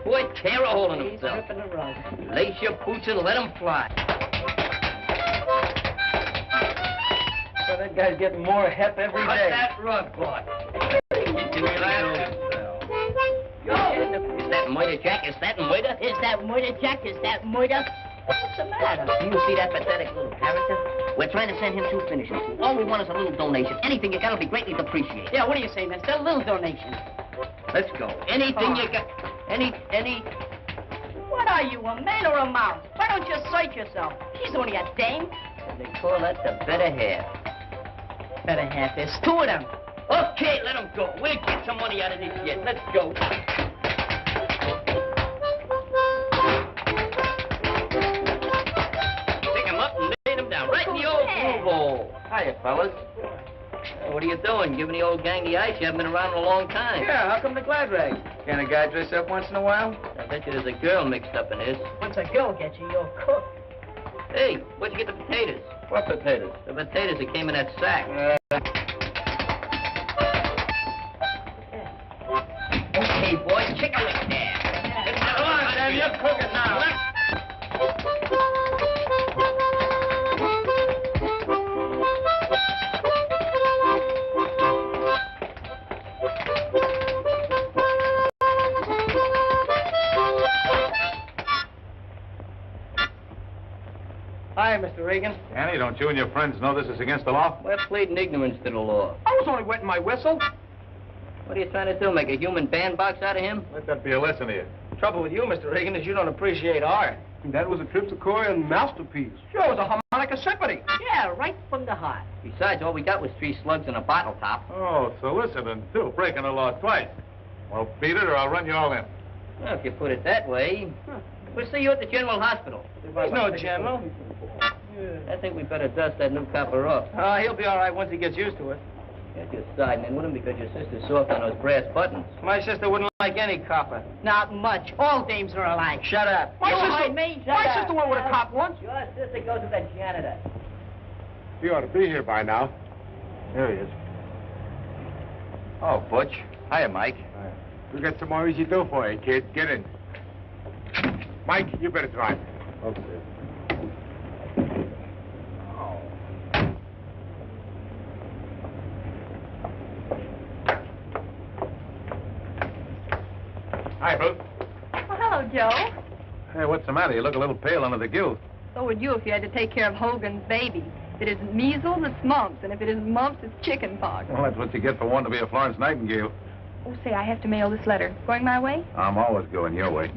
boy, tear a hole in himself. He's ripping the rug. Lace your boots and let him fly. Well, that guy's getting more hep every Cut day. that rug, boy. Is that murder, Jack? Is that murder? Is that murder, Jack? Is that murder? What's the matter? Do you see that pathetic little character? We're trying to send him 2 finishing. All we want is a little donation. Anything you got will be greatly appreciated. Yeah, what are you saying, mister? A little donation. Let's go. Anything you got. Any. What are you, a man or a mouse? Why don't you assert yourself? She's only a dame. They call that the better half. Better half. There's 2 of them. Okay, let him go. We'll get some money out of this yet. Let's go. Pick him up and lay him down right in the old groove hole. Hiya, fellas. What are you doing? Giving the old gang the ice? You haven't been around in a long time. Yeah, how come the glad rags? Can a guy dress up once in a while? I bet you there's a girl mixed up in this. Once a girl gets you, you're cooked. Hey, where'd you get the potatoes? What potatoes? The potatoes that came in that sack. Okay, boys, kick a lick there. Come on, Sam, you're cooking now. Hi, Mr. Regan. Danny, don't you and your friends know this is against the law? We're pleading ignorance to the law. I was only wetting my whistle. What are you trying to do, make a human bandbox out of him? Let that be a lesson to you. Trouble with you, Mr. Regan, is you don't appreciate art. That was a Triptychorian masterpiece. Sure, it was a harmonica symphony. Yeah, right from the heart. Besides, all we got was 3 slugs and a bottle top. Oh, soliciting, too. Breaking the law twice. Well, beat it or I'll run you all in. Well, if you put it that way, we'll see you at the General Hospital. He's no general. I think we better dust that new copper off. He'll be all right once he gets used to it. You're just siding in with him because your sister's soft on those brass buttons. My sister wouldn't like any copper. Not much. All dames are alike. Shut up. You heard me? My sister went with a cop once. Your sister goes with a janitor. He ought to be here by now. There he is. Oh, Butch. Hiya, Mike. We got some more easy dough for you, kid. Get in. Mike, you better drive. Okay. Hi, Ruth. Well, hello, Joe. Hey, what's the matter? You look a little pale under the gill. So would you if you had to take care of Hogan's baby. If it isn't measles, it's mumps. And if it isn't mumps, it's chicken pox. Well, that's what you get for wanting to be a Florence Nightingale. Oh, say, I have to mail this letter. Going my way? I'm always going your way.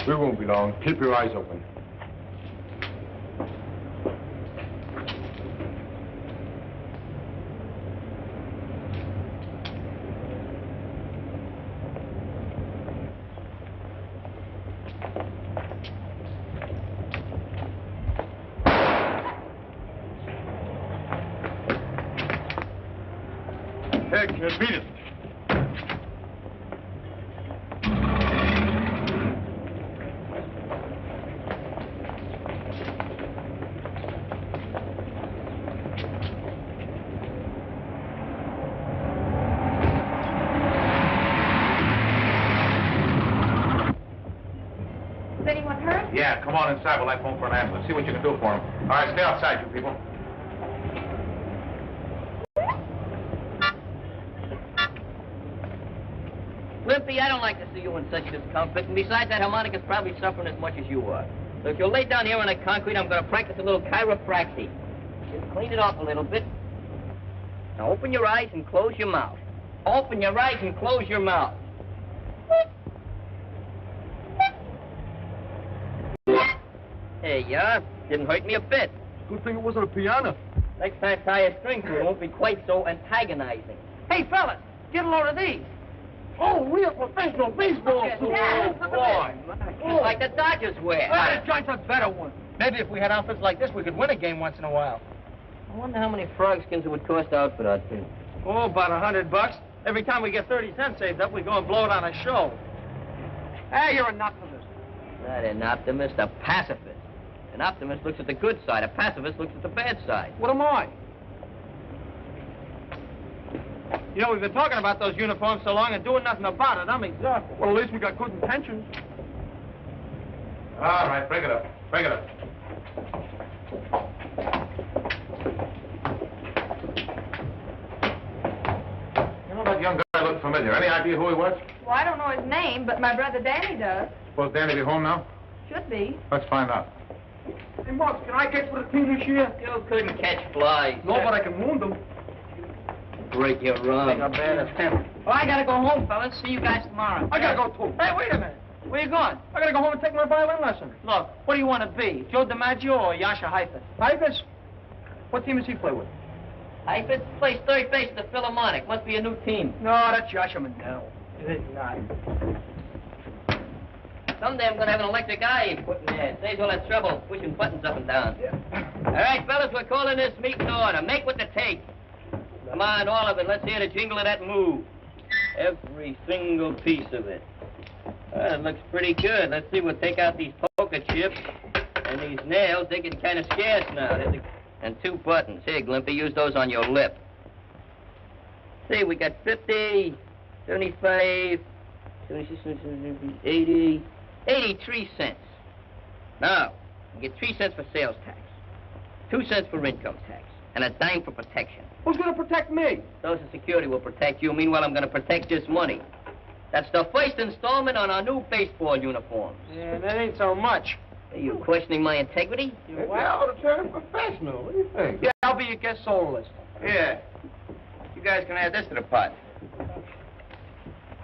We won't be long. Keep your eyes open. Hey, kid, beat it. Is anyone hurt? Yeah, come on inside while I phone for an ambulance. See what you can do for him. All right, stay outside, you people. Limpy, I don't like to see you in such discomfort. And besides, that harmonica's probably suffering as much as you are. So if you'll lay down here on the concrete, I'm going to practice a little chiropractic. Just clean it off a little bit. Now open your eyes and close your mouth. Open your eyes and close your mouth. There you are. Didn't hurt me a bit. Good thing it wasn't a piano. Next time, tie a string to it. It won't be quite so antagonizing. Hey, fellas, get a load of these. Oh, real professional baseball suits. Yeah. Oh, boy. Just like the Dodgers wear. This joint's a better one. Maybe if we had outfits like this, we could win a game once in a while. I wonder how many frog skins it would cost to outfit our team. Oh, about $100. Every time we get 30 cents saved up, we go and blow it on a show. Hey, you're an optimist. Not an optimist, a pacifist. An optimist looks at the good side. A pacifist looks at the bad side. What am I? You know, we've been talking about those uniforms so long and doing nothing about it. I'm exhausted. Well, at least we got good intentions. All right, break it up. Break it up. You know, that young guy looked familiar. Any idea who he was? Well, I don't know his name, but my brother Danny does. Supposed Danny be home now? Should be. Let's find out. Hey, Mark, can I catch for the team this year? You couldn't catch flies. No, but I can wound them. Break your run. Think I'm bad as him. Well, I gotta go home, fellas. See you guys tomorrow. I gotta go too. Hey, wait a minute. Where you going? I gotta go home and take my violin lesson. Look, what do you want to be? Joe DiMaggio or Yasha Heifetz? Heifetz? What team does he play with? Heifetz plays third base at the Philharmonic. Must be a new team. No, that's Yasha Mandel. It is not. Someday I'm gonna have an electric eye put in there. Saves all that trouble pushing buttons up and down. Yeah. All right, fellas, we're calling this meeting to order. Make what to take. Come on, all of it. Let's hear the jingle of that move. Every single piece of it. Well, it looks pretty good. Let's see, we'll take out these poker chips and these nails. They're getting kind of scarce now. And 2 buttons. Here, Glimpy, use those on your lip. See, we got 50, 75, 76, 80, 83 cents. Now, you get 3 cents for sales tax, 2 cents for income tax, and a dime for protection. Who's gonna protect me? Social Security will protect you. Meanwhile, I'm going to protect this money. That's the first installment on our new baseball uniforms. Yeah, that ain't so much. Are you questioning my integrity? Well, I ought to turn professional. What do you think? Yeah, I'll be your guest soloist. Yeah. You guys can add this to the pot.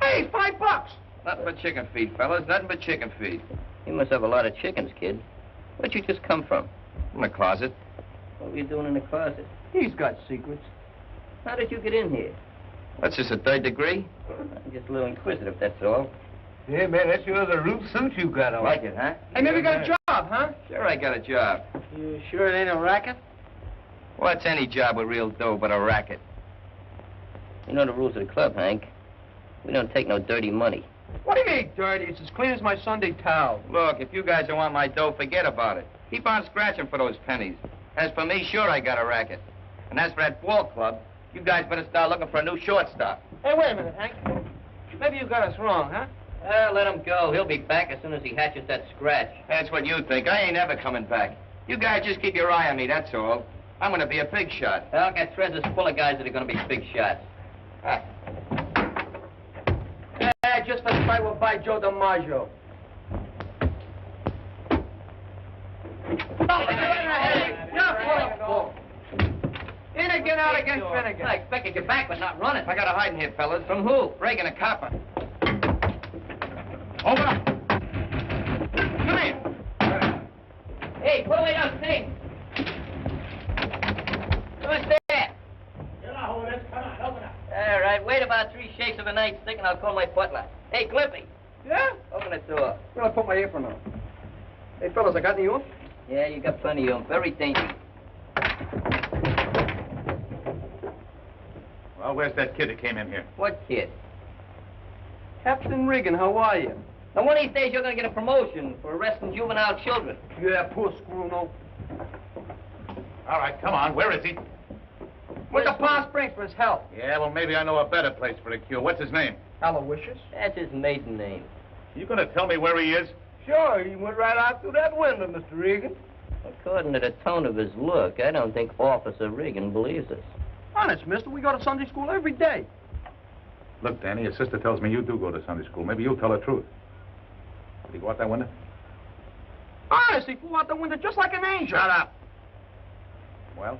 Hey, $5. Nothing but chicken feed, fellas. Nothing but chicken feed. You must have a lot of chickens, kid. Where'd you just come from? In the closet. What were you doing in the closet? He's got secrets. How did you get in here? What's this, a 3rd degree? I'm just a little inquisitive, that's all. Yeah, man, that's sure the root suit you got on. Like it, huh? Hey, maybe you got a job, huh? Sure, I got a job. You sure it ain't a racket? What's any job with real dough but a racket? You know the rules of the club, Hank. We don't take no dirty money. What do you mean, dirty? It's as clean as my Sunday towel. Look, if you guys don't want my dough, forget about it. Keep on scratching for those pennies. As for me, sure, I got a racket. And as for that ball club, you guys better start looking for a new shortstop. Hey, wait a minute, Hank. Maybe you got us wrong, huh? Let him go. He'll be back as soon as he hatches that scratch. That's what you think. I ain't ever coming back. You guys just keep your eye on me, that's all. I'm gonna be a big shot. I'll get treasures full of guys that are going to be big shots. Hey, just for spite, we'll buy Joe DiMaggio. In again, out again, Finnegan. I expected you back, but not running. I got a hiding here, fellas. From who? Reagan a copper. Open up. Come here. Hey, put away those things. Who's there? All right, wait about 3 shakes of a nightstick and I'll call my butler. Hey, Glimpy, Yeah? open the door. Well, I put my apron on. Hey, fellas, I got any oomph? Yeah, you got plenty of them. Very dainty. Well, where's that kid that came in here? What kid? Captain Regan, how are you? Now, one of these days you're going to get a promotion for arresting juvenile children. Yeah, poor Scruno. All right, come on. Where is he? Went to Palm Springs for his health. Yeah, well, maybe I know a better place for a cure. What's his name? Aloysius? That's his maiden name. You gonna tell me where he is? Sure, he went right out through that window, Mr. Regan. According to the tone of his look, I don't think Officer Regan believes us. Honest, mister, we go to Sunday school every day. Look, Danny, your sister tells me you do go to Sunday school. Maybe you'll tell the truth. Did he go out that window? Honest, he flew out the window just like an angel. Shut up. Well?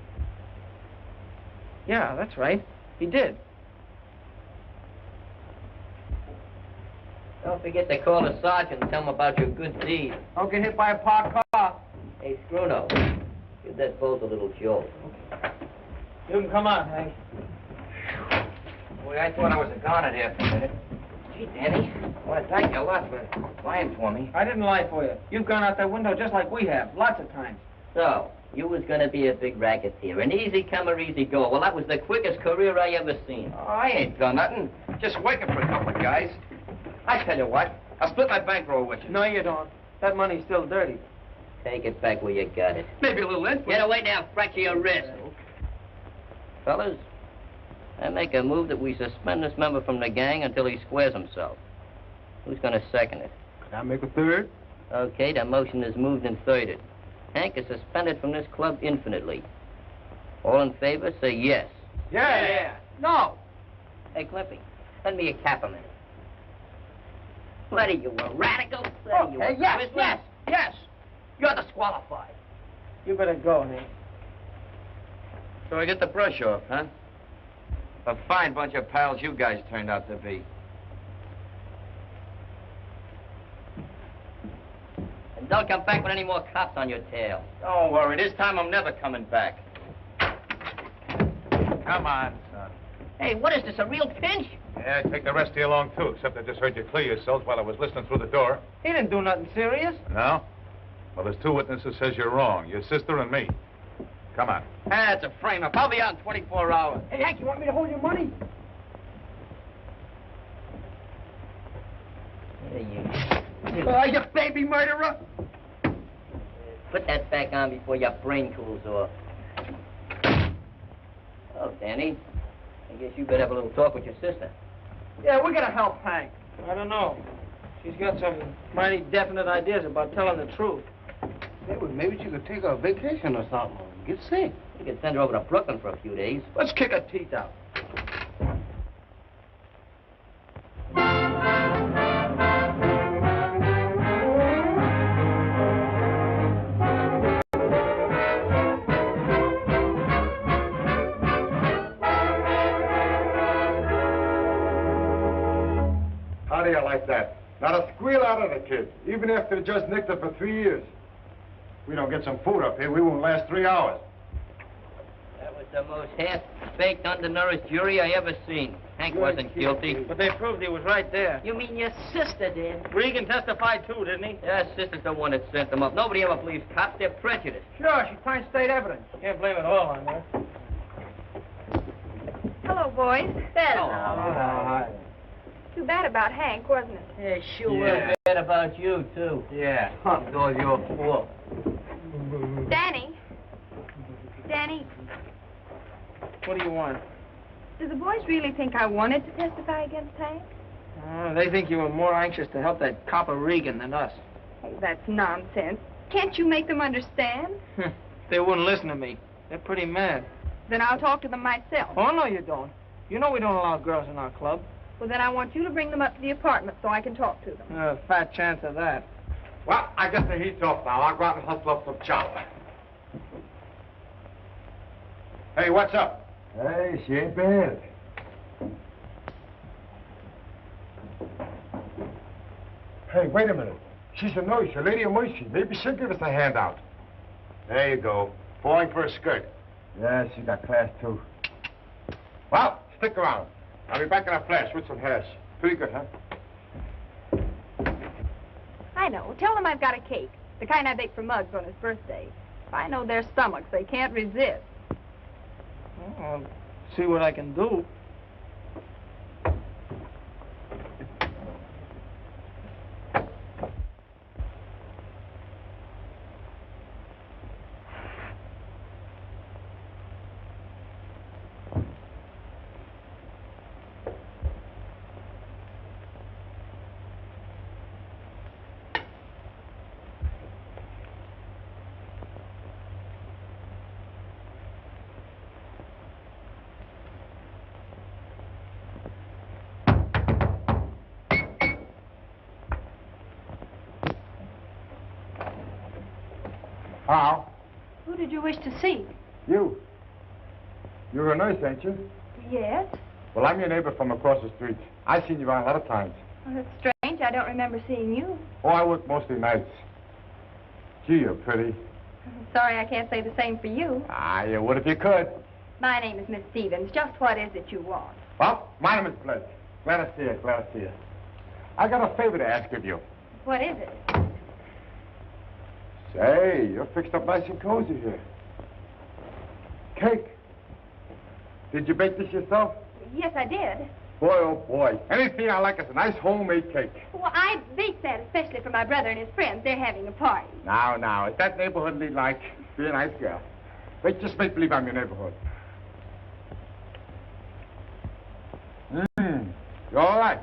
Yeah, that's right. He did. Don't forget to call the sergeant and tell him about your good deed. Don't get hit by a parked car. Hey, Scruno, give that bolt a little jolt. You can come on, Hank. Boy, I thought I was a goner there for a minute. Gee, Danny, I want to thank you a lot for lying for me. I didn't lie for you. You've gone out that window just like we have, lots of times. so, You was gonna be a big racketeer, an easy comer, easy go. Well, that was the quickest career I ever seen. Oh, I ain't done nothing. Just working for a couple of guys. I tell you what, I'll split my bankroll with you. No, you don't. That money's still dirty. Take it back where you got it. Maybe a little interest. Get away now, fracture your wrist. Fellas, I make a move that we suspend this member from the gang until he squares himself. Who's gonna second it? Can I make a third? Okay, the motion is moved and thirded. Hank is suspended from this club infinitely. All in favor, say yes. Yeah. No. Hey, Clippy, lend me a cap a minute. What are you, a radical? What are you, a Twizzler? Yes. You're disqualified. You better go, Hank. So I get the brush off, huh? A fine bunch of pals you guys turned out to be. And don't come back with any more cops on your tail. Don't worry, this time I'm never coming back. Come on, son. Hey, what is this, a real pinch? Yeah, take the rest of you along, too, except I just heard you clear yourselves while I was listening through the door. He didn't do nothing serious. No? Well, there's two witnesses says you're wrong, your sister and me. Come on. That's a frame-up. I'll be out in 24 hours. Hey, Hank, you want me to hold your money? You baby murderer! put that back on before your brain cools off. Oh, Danny, I guess you better have a little talk with your sister. Yeah, we're gonna help Hank. I don't know. She's got some mighty definite ideas about telling the truth. Hey, well, maybe she could take a vacation or something. Get sick. You could send her over to Brooklyn for a few days. Let's kick her teeth out. How do you like that? Not a squeal out of the kid, even after they just nicked her for 3 years. If we don't get some food up here, we won't last 3 hours. That was the most half-baked, undernourished jury I ever seen. Hank wasn't guilty. But they proved he was right there. You mean your sister did? Regan testified too, didn't he? Yeah, sister's the one that sent them up. Nobody ever believes cops. They're prejudiced. Sure, she finds state evidence. Can't blame it all on her. Hello, boys. Hi. Too bad about Hank, wasn't it? Yeah, sure was bad about you, too. Yeah. It's all your fault. Danny. Danny, What do you want? do the boys really think I wanted to testify against Hank? They think you were more anxious to help that copper Regan than us. Hey, that's nonsense. Can't you make them understand? They wouldn't listen to me. They're pretty mad. Then I'll talk to them myself. Oh, no, you don't. You know we don't allow girls in our club. Well, then I want you to bring them up to the apartment so I can talk to them. Fat chance of that. Well, I guess the heat's off now. I'll go out and hustle up some chow. Hey, what's up? Hey, she ain't bad. Hey, wait a minute. She's a nurse, a lady of mercy. Maybe she'll give us a handout. There you go. Falling for a skirt. Yeah, she got class, too. Well, stick around. I'll be back in a flash with some hash. Pretty good, huh? I know. Tell them I've got a cake. The kind I bake for Muggs on his birthday. If I know their stomachs, they can't resist. Well, I'll see what I can do. How? Who did you wish to see? You. You're a nurse, ain't you? Yes. Well, I'm your neighbor from across the street. I've seen you around a lot of times. Well, that's strange. I don't remember seeing you. Oh, I work mostly nights. Gee, you're pretty. I'm sorry I can't say the same for you. Ah, you would if you could. My name is Miss Stevens. Just what is it you want? Well, my name is Bled. Glad to see you, glad to see you. I got a favor to ask of you. What is it? Say, you're fixed up nice and cozy here. Cake. Did you bake this yourself? Yes, I did. Boy, oh boy. Anything I like is a nice homemade cake. Well, I baked that especially for my brother and his friends. They're having a party. Now, is that neighborhoodly like? Be a nice girl. Wait, just make believe I'm your neighborhood. You all right?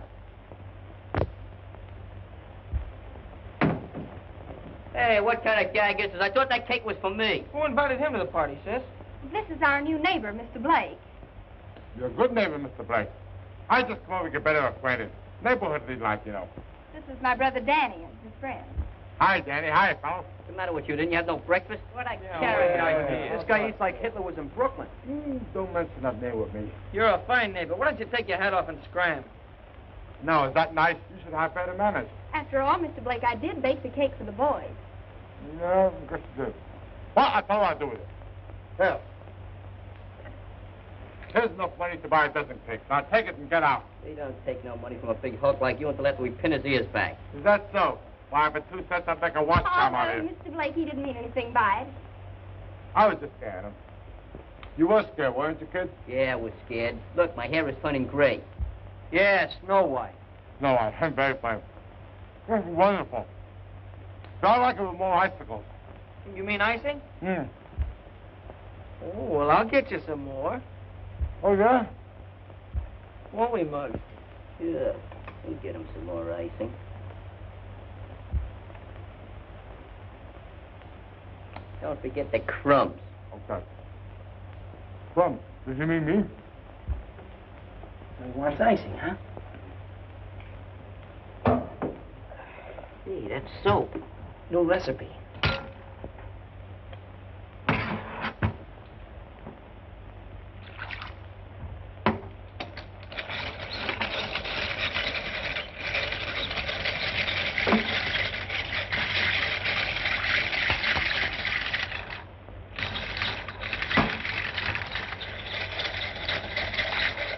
Hey, what kind of gag is this? I thought that cake was for me. Who invited him to the party, sis? This is our new neighbor, Mr. Blake. You're a good neighbor, Mr. Blake. I just come over to get better acquainted. Neighborhoodly like, you know. This is my brother Danny and his friends. Hi, Danny. Hi, fellow. What's the matter with you? Didn't you have no breakfast? What a Yeah, character well, he is. This guy eats like Hitler was in Brooklyn. Don't mention that name with me. You're a fine neighbor. Why don't you take your hat off and scram? No, is that nice? You should have better manners. After all, Mr. Blake, I did bake the cake for the boys. No, I guess you did. Well, I tell you what I'll do with it. Here. Here's enough money to buy a dozen cakes. Now take it and get out. We don't take no money from a big hulk like you until after we pin his ears back. Is that so? Why, for 2 cents, I'd make a watch charm out of it. Mr. Blake, he didn't mean anything by it. I was just scared him. You were scared, weren't you, kid? Yeah, I was scared. Look, my hair is turning gray. Yeah, Snow White. No, I'm very fine. This is wonderful. So I like it with more icicles. You mean icing? Hmm. Oh, well, I'll get you some more. Oh, yeah? Won't we, Mug? Yeah, we'll get him some more icing. Don't forget the crumbs. Okay. Crumbs. Does he mean me? He wants icing, huh? Hey, that's soap. New recipe.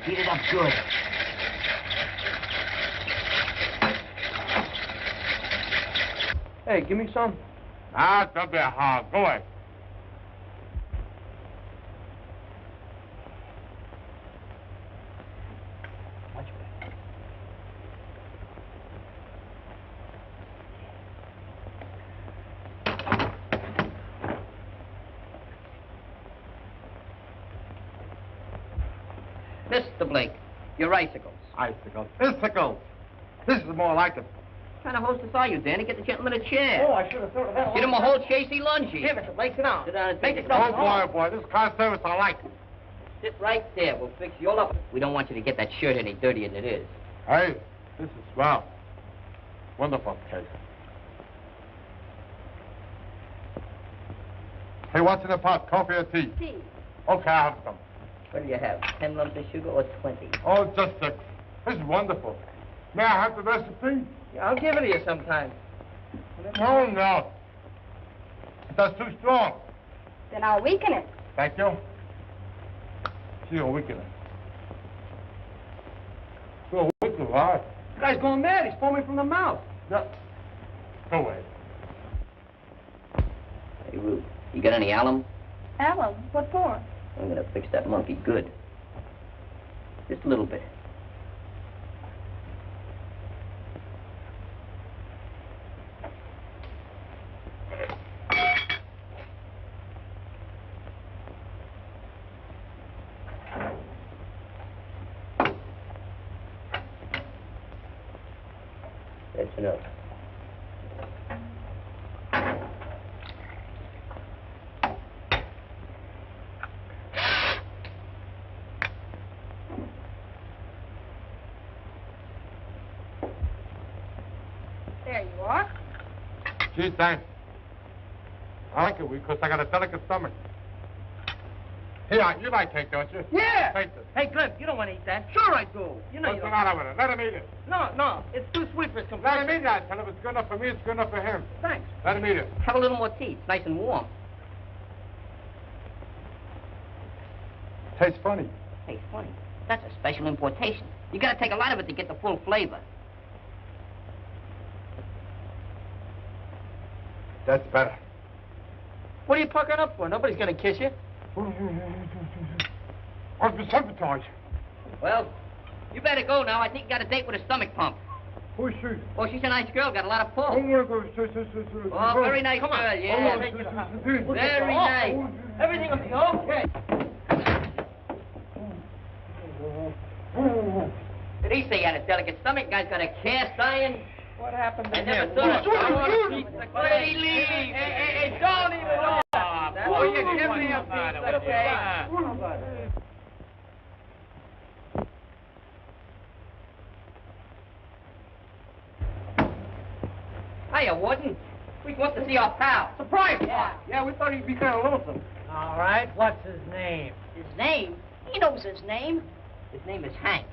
Heat it up good. Hey, give me some. Ah, don't be a hog. Go away. Much better. Mr. Blake, your icicles. Icicles. Icicles. This is more like it. What kind of hostess are you, Danny? Get the gentleman a chair. Oh, I should have thought of that. Get him a whole chasey lungie. Here, Mr. Blake, sit down. Sit down and Make take yourself it. Oh, boy, boy. This car service I like. Sit right there. We'll fix you all up. We don't want you to get that shirt any dirtier than it is. Hey, this is swell. Wonderful cake. Hey, what's in the pot? Coffee or tea? Tea. Okay, I'll have some. What do you have? 10 lumps of sugar or 20? Oh, just 6. This is wonderful. May I have the recipe? Yeah, I'll give it to you sometime. No, no. That's too strong. Then I'll weaken it. Thank you. See you weakening. You're wicked, all right. This guy's going mad. He's foaming from the mouth. Yeah. Go away. Hey, Ruth, you got any alum? Alum? What for? I'm gonna fix that monkey good. Just a little bit. That's enough. There you are. Gee, thanks. I like it because I got a delicate stomach. Here, you like cake, don't you? Yeah. Take this. Hey, Cliff, you don't want to eat that. Sure I do. You know What's you the don't. matter with it? Let him eat it. No, it's too sweet for his Let him complexion. eat that. Tell him it's good enough for me, it's good enough for him. Thanks. Let him eat it. Have a little more tea. It's nice and warm. Tastes funny. Hey, funny. That's a special importation. You gotta take a lot of it to get the full flavor. That's better. What are you puckering up for? Nobody's going to kiss you. What's the sabotage? Well, you better go now. I think you got a date with a stomach pump. Who's she? Oh, she's a nice girl. Got a lot of pull. Oh, Oh, very nice girl. Yeah. Very nice. Everything will be okay. Did he say he had a delicate stomach? Guy's got a cast iron. What happened to I never him? thought. Hey, Hey, leave. Hey, don't even know. Oh, you give me a piece of cake. Hiya, Warden. We want to see our pal. Surprise! Yeah, we thought he'd be kind of lonesome. All right, what's his name? His name? He knows his name. His name is Hank.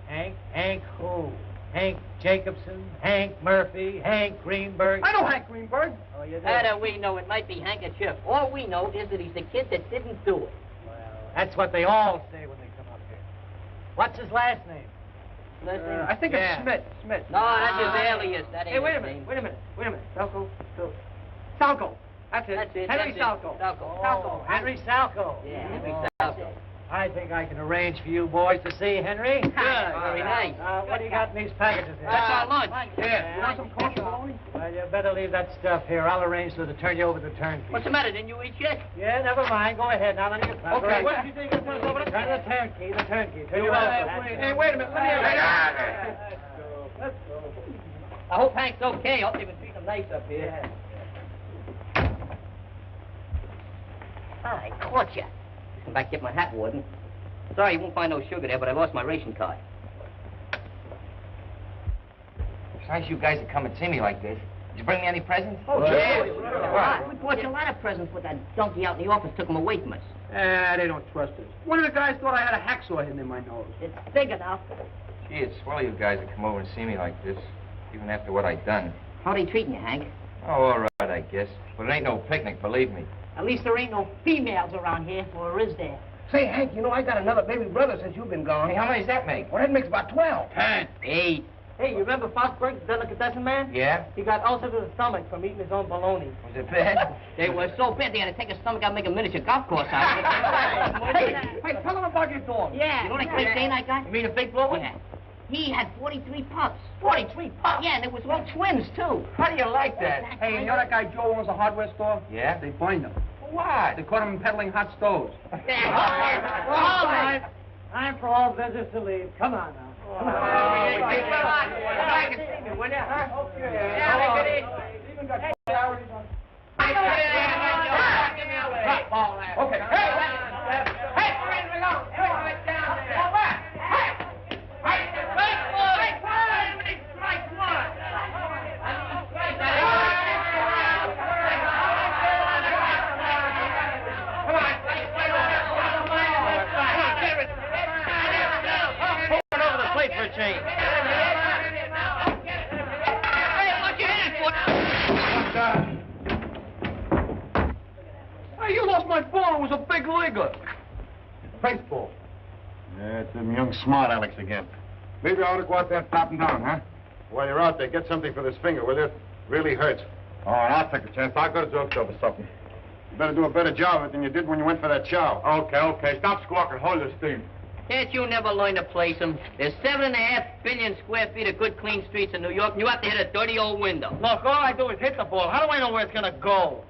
Hank? Hank who? Hank Jacobson? Hank Murphy? Hank Greenberg? I know Hank Greenberg. Oh, you do? How do we know? It might be handkerchief. All we know is that he's the kid that didn't do it. Well, that's what they all say when they come up here. What's his last name? Last name? I think Yeah. it's Smith. No, that's his alias. That ain't Hey, wait a his minute, name. wait a minute, wait a minute. Salco. That's it. That's it. Henry that's Salco. it. Salco. Oh, Henry Salco. Yeah, Henry Oh, Salco. I think I can arrange for you boys to see Henry. Good. Very nice. What do you got in these packages here? That's our lunch. Yeah. You want some kosher bologna? Well, you better leave that stuff here. I'll arrange to turn you over to the turnkey. What's the matter? Didn't you eat yet? Yeah, never mind. Go ahead now. None of your trouble. Okay. What did you think? Turn us over to Turn the turnkey. The turnkey. Turn you Hey, over. wait a minute. Let me have Let's go. I hope Hank's okay. I hope they can treat him nice up here. I caught you. Come back, get my hat, Warden. Sorry, you won't find no sugar there, but I lost my ration card. It's nice you guys to come and see me like this. Did you bring me any presents? Oh, yeah. We brought you a lot of presents, but that donkey out in the office took them away from us. They don't trust us. One of the guys thought I had a hacksaw hidden in my nose. It's big enough. Gee, it's swell of you guys to come over and see me like this, even after what I've done. How they treating you, Hank? Oh, all right, I guess. But it ain't no picnic, believe me. At least there ain't no females around here, or is there? Say, Hank, you know, I got another baby brother since you've been gone. Hey, how many does that make? Well, that makes about 12. 10. 8. Hey, you remember Foxburg, the delicatessen man? Yeah? He got ulcer to the stomach from eating his own bologna. Was it bad? They were so bad they had to take his stomach out and make a miniature golf course out of it. Hey, tell them about your dog. Yeah. You know that Great Dane I got? You mean a big blower? Yeah. He had 43 pups. 43 pups? Yeah, and there was all twins, too. How do you like that? Hey, you know that guy Joe owns a hardware store? Yeah? They fined him. What? They caught him peddling hot stoves. All right. Time for all visitors to leave. Come on now. Come on. Okay. For a change. Hey, you lost my ball. It was a big leaguer. Baseball. Yeah, it's them young smart Alecks again. Maybe I ought to go out there and top him down, huh? While you're out there, get something for this finger, will you? It really hurts. All right, I'll take a chance. I'll go to drugstore for something. You better do a better job of it than you did when you went for that chow. Okay. Stop squawking. Hold your steam. Can't you never learn to place them? There's 7.5 billion square feet of good, clean streets in New York, and you have to hit a dirty old window. Look, all I do is hit the ball. How do I know where it's going to go?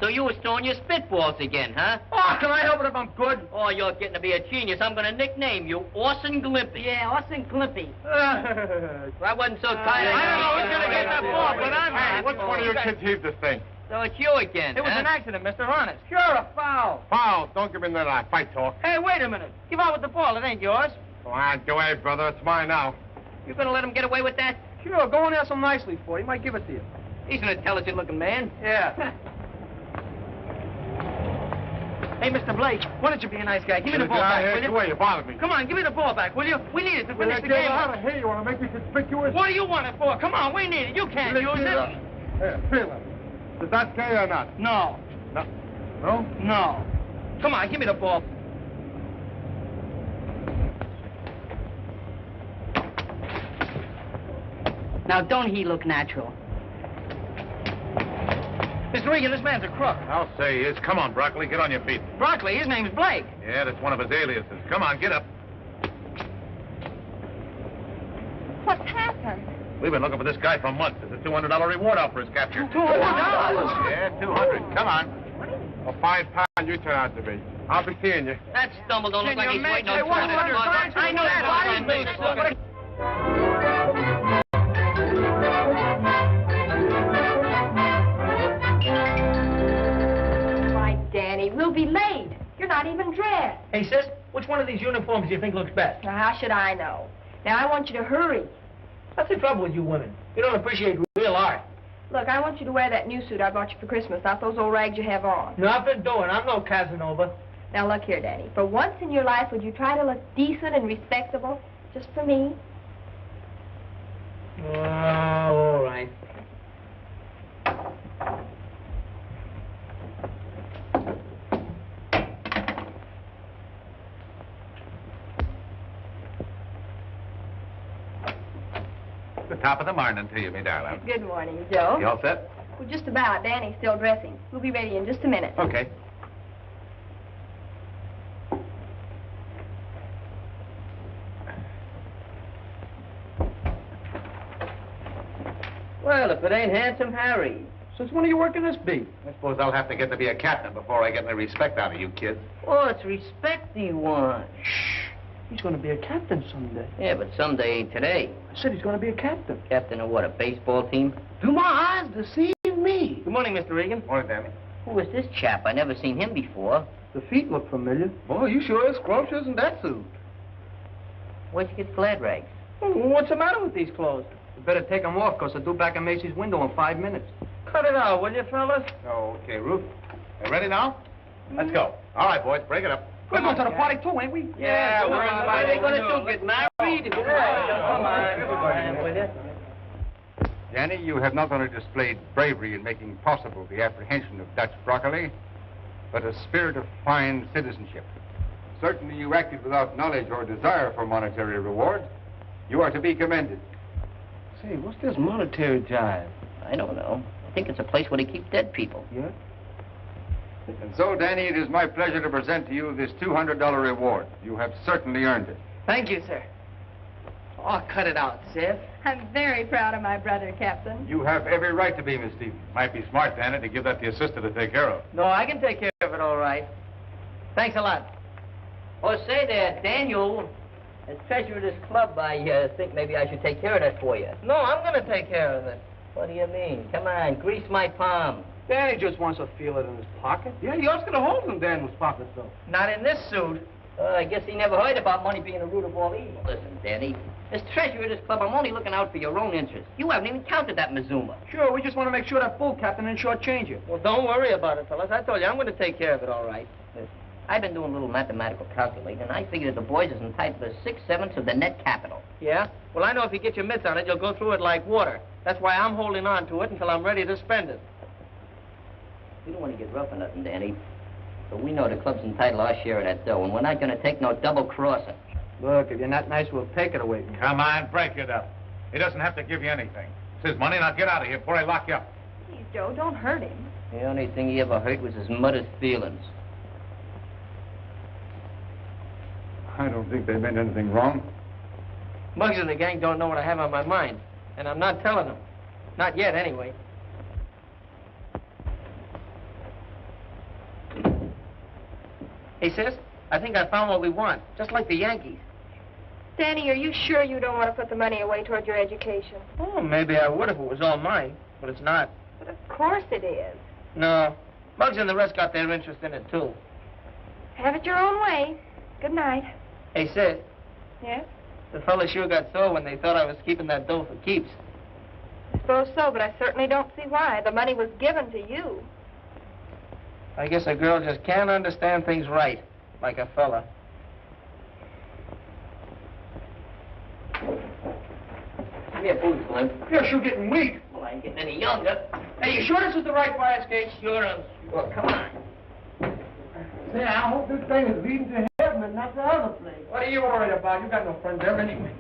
So you was throwing your spitballs again, huh? Oh, can I help it if I'm good? Oh, you're getting to be a genius. I'm going to nickname you Orson Glimpy. Yeah, Austin Glimpy. I wasn't so tired. I don't know who's going to get that ball, but I'm Hey, what's one of your kids heaved this thing? So it's you again, It was huh? an accident, Mr. Honest. Sure, a foul. Foul. Don't give me that fight talk. Hey, wait a minute. Give out with the ball. It ain't yours. Come on, go ahead, brother. It's mine now. You going to let him get away with that? Sure, go and ask him nicely for it. He might give it to you. He's an intelligent-looking man. Yeah. Hey, Mr. Blake, why don't you be a nice guy? Give me the ball back, will you? Away, you bothered me. Come on, give me the ball back, will you? We need it to finish the game. How to hear you want to make me conspicuous? What do you want it for? Come on, we need it. You can't use it. Here, feel it. Is that gay or not? No. No. No? No. Come on, give me the ball. Now, don't he look natural? Mr. Regan, this man's a crook. I'll say he is. Come on, Broccoli, get on your feet. Broccoli, his name's Blake. Yeah, that's one of his aliases. Come on, get up. What's happened? We've been looking for this guy for months. There's a $200 reward out for his capture. $200? Yeah, 200. Come on. A fine pal you turn out to be. I'll be seeing you. That stumble don't look like he's waiting on Hey, what? $200. I know that. Why, Danny, we'll be late. You're not even dressed. Hey, sis, which one of these uniforms do you think looks best? Now, how should I know? Now, I want you to hurry. What's the trouble with you women? You don't appreciate real art. Look, I want you to wear that new suit I bought you for Christmas, not those old rags you have on. Nothing doing. I'm no Casanova. Now, look here, Danny. For once in your life, would you try to look decent and respectable, just for me? Oh, all right. The top of the morning to you, me darling. Good morning, Joe. You all set? Well, just about. Danny's still dressing. We'll be ready in just a minute. Okay. Well, if it ain't Handsome Harry. Since when are you working this beat? I suppose I'll have to get to be a captain before I get any respect out of you kids. Oh, it's respect he wants. He's going to be a captain someday. Yeah, but someday ain't today. I said he's going to be a captain. Captain of what, a baseball team? Do my eyes deceive me? Good morning, Mr. Regan. Morning, Danny. Who is this chap? I never seen him before. The feet look familiar. Boy, you sure is scrumptious in that suit. Where'd you get glad rags? What's the matter with these clothes? You better take them off, because they're due back in Macy's window in 5 minutes. Cut it out, will you, fellas? Oh, okay, Ruth. You ready now? Let's go. All right, boys, break it up. We're going to the party, too, ain't we? Yeah, we're what are they going to do, get married? Come on, will you? Danny, you have not only displayed bravery in making possible the apprehension of Dutch Broccoli, but a spirit of fine citizenship. Certainly you acted without knowledge or desire for monetary reward. You are to be commended. Say, what's this monetary jive? I don't know. I think it's a place where they keep dead people. Yeah? And so, Danny, it is my pleasure to present to you this $200 reward. You have certainly earned it. Thank you, sir. Oh, cut it out, Seth. I'm very proud of my brother, Captain. You have every right to be, Miss Stevens. Might be smart, Danny, to give that to your sister to take care of. No, I can take care of it all right. Thanks a lot. Oh, say there, Daniel. As treasurer of this club, I think maybe I should take care of that for you. No, I'm going to take care of it. What do you mean? Come on, grease my palm. Danny just wants to feel it in his pocket. Yeah, you also got a hole in Daniel's pocket, though. Not in this suit. I guess he never heard about money being the root of all evil. Listen, Danny, as treasurer of this club, I'm only looking out for your own interests. You haven't even counted that Mazuma. Sure, we just want to make sure that fool captain didn't shortchange you. Well, don't worry about it, fellas. I told you, I'm going to take care of it all right. Listen, I've been doing a little mathematical calculating, and I figured that the boys is entitled to 6/7 of the net capital. Yeah? Well, I know if you get your mitts on it, you'll go through it like water. That's why I'm holding on to it until I'm ready to spend it. We don't want to get rough or nothing, Danny. But we know the club's entitled to our share of that dough, and we're not going to take no double-crossing. Look, if you're not nice, we'll take it away from you. Come on, break it up. He doesn't have to give you anything. It's his money. Now get out of here before I lock you up. Please, Joe, don't hurt him. The only thing he ever hurt was his mother's feelings. I don't think they meant anything wrong. Muggs and the gang don't know what I have on my mind, and I'm not telling them. Not yet, anyway. Hey, sis, I think I found what we want, just like the Yankees. Danny, are you sure you don't want to put the money away toward your education? Oh, maybe I would if it was all mine, but it's not. But of course it is. No, Muggs and the rest got their interest in it, too. Have it your own way. Good night. Hey, sis, Yes? the fellas sure got sore when they thought I was keeping that dough for keeps. I suppose so, but I certainly don't see why. The money was given to you. I guess a girl just can't understand things right, like a fella. Give me a booze, Slim. You're sure getting weak. Well, I ain't getting any younger. Hey, you sure this is the right fire escape? Sure, I'm sure. Come on. Say, I hope this thing is leading to heaven and not the other place. What are you worried about? You got no friends there anyway.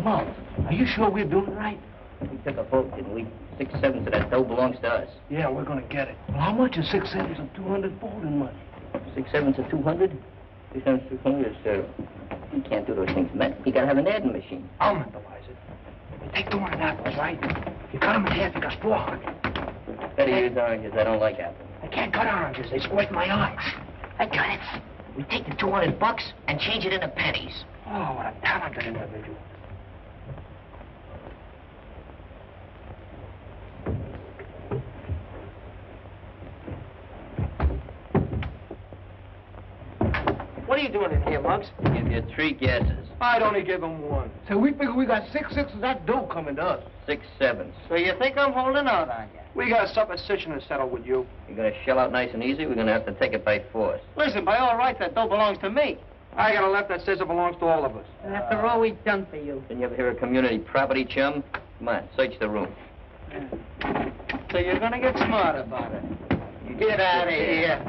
Mom, are you sure we're doing it right? We took a vote, didn't we? 6/7 of that dough belongs to us. Yeah, we're gonna get it. Well, how much is 6/7 of 200 folding money? 6/7 of 200? 6/7 of 200 is, you can't do those things, man. You gotta have an adding machine. I'll mentalize it. You take 200 apples, right? You cut them in half, you got 400. Better use oranges. I don't like apples. I can't cut oranges. They squirt my eyes. I got it. We take the $200 and change it into pennies. Oh, what a talented individual. What are you doing in here, Muggs? Give you 3 guesses. I'd only give him 1. So we figure we got 6/6 of that dough coming to us. 6/7. So you think I'm holding out on you? We got a supposition to settle with you. You're gonna shell out nice and easy. We're gonna have to take it by force. Listen, by all rights, that dough belongs to me. I got a left that says it belongs to all of us. After all we've done for you. Didn't you ever hear of community property, chum? Come on, search the room. So you're gonna get smart about it. Get out of here.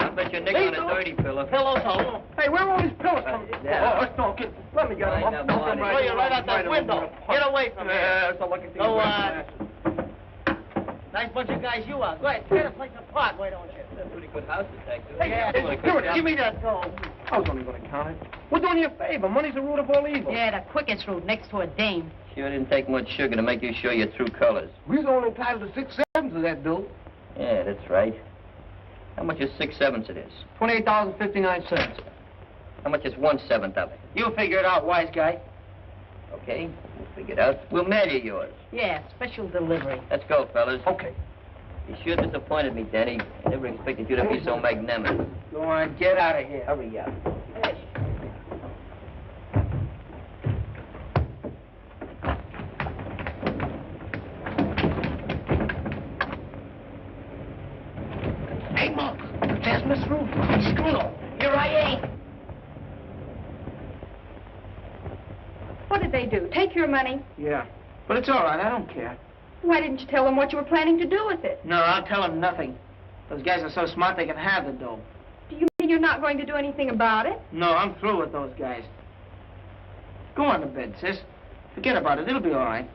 I'll bet you're nickel on a dirty pillow. Pillows home. Hey, where are all these pillows coming from? Yeah. Oh, don't get. Let me get them. Wind up, Marty. Throw you right out that window. Get away from here. So lucky Go on. Nice bunch of guys you are. Go ahead, tear the place apart, why don't you? That's a pretty good house, detective. Hey, give me that dough. I was only going to count it. We're doing you a favor. Money's the root of all evil. Yeah, the quickest route next to a dame. Sure didn't take much sugar to make you show your true colors. We're only entitled to 6/7 of that dough. Yeah, that's right. How much is 6/7 of this? $28.59. How much is 1/7 of it? You figure it out, wise guy. Okay, we'll figure it out. We'll mail you yours. Yeah, special delivery. Let's go, fellas. Okay. You sure disappointed me, Danny. I never expected you to be so magnanimous. Go on, get out of here. Hurry up. Hey, Muggs, there's Miss Ruth. Screw. Here I ain't. What did they do? Take your money? Yeah, but it's all right. I don't care. Why didn't you tell them what you were planning to do with it? No, I'll tell them nothing. Those guys are so smart they can have the dough. Do you mean you're not going to do anything about it? No, I'm through with those guys. Go on to bed, sis. Forget about it. It'll be all right.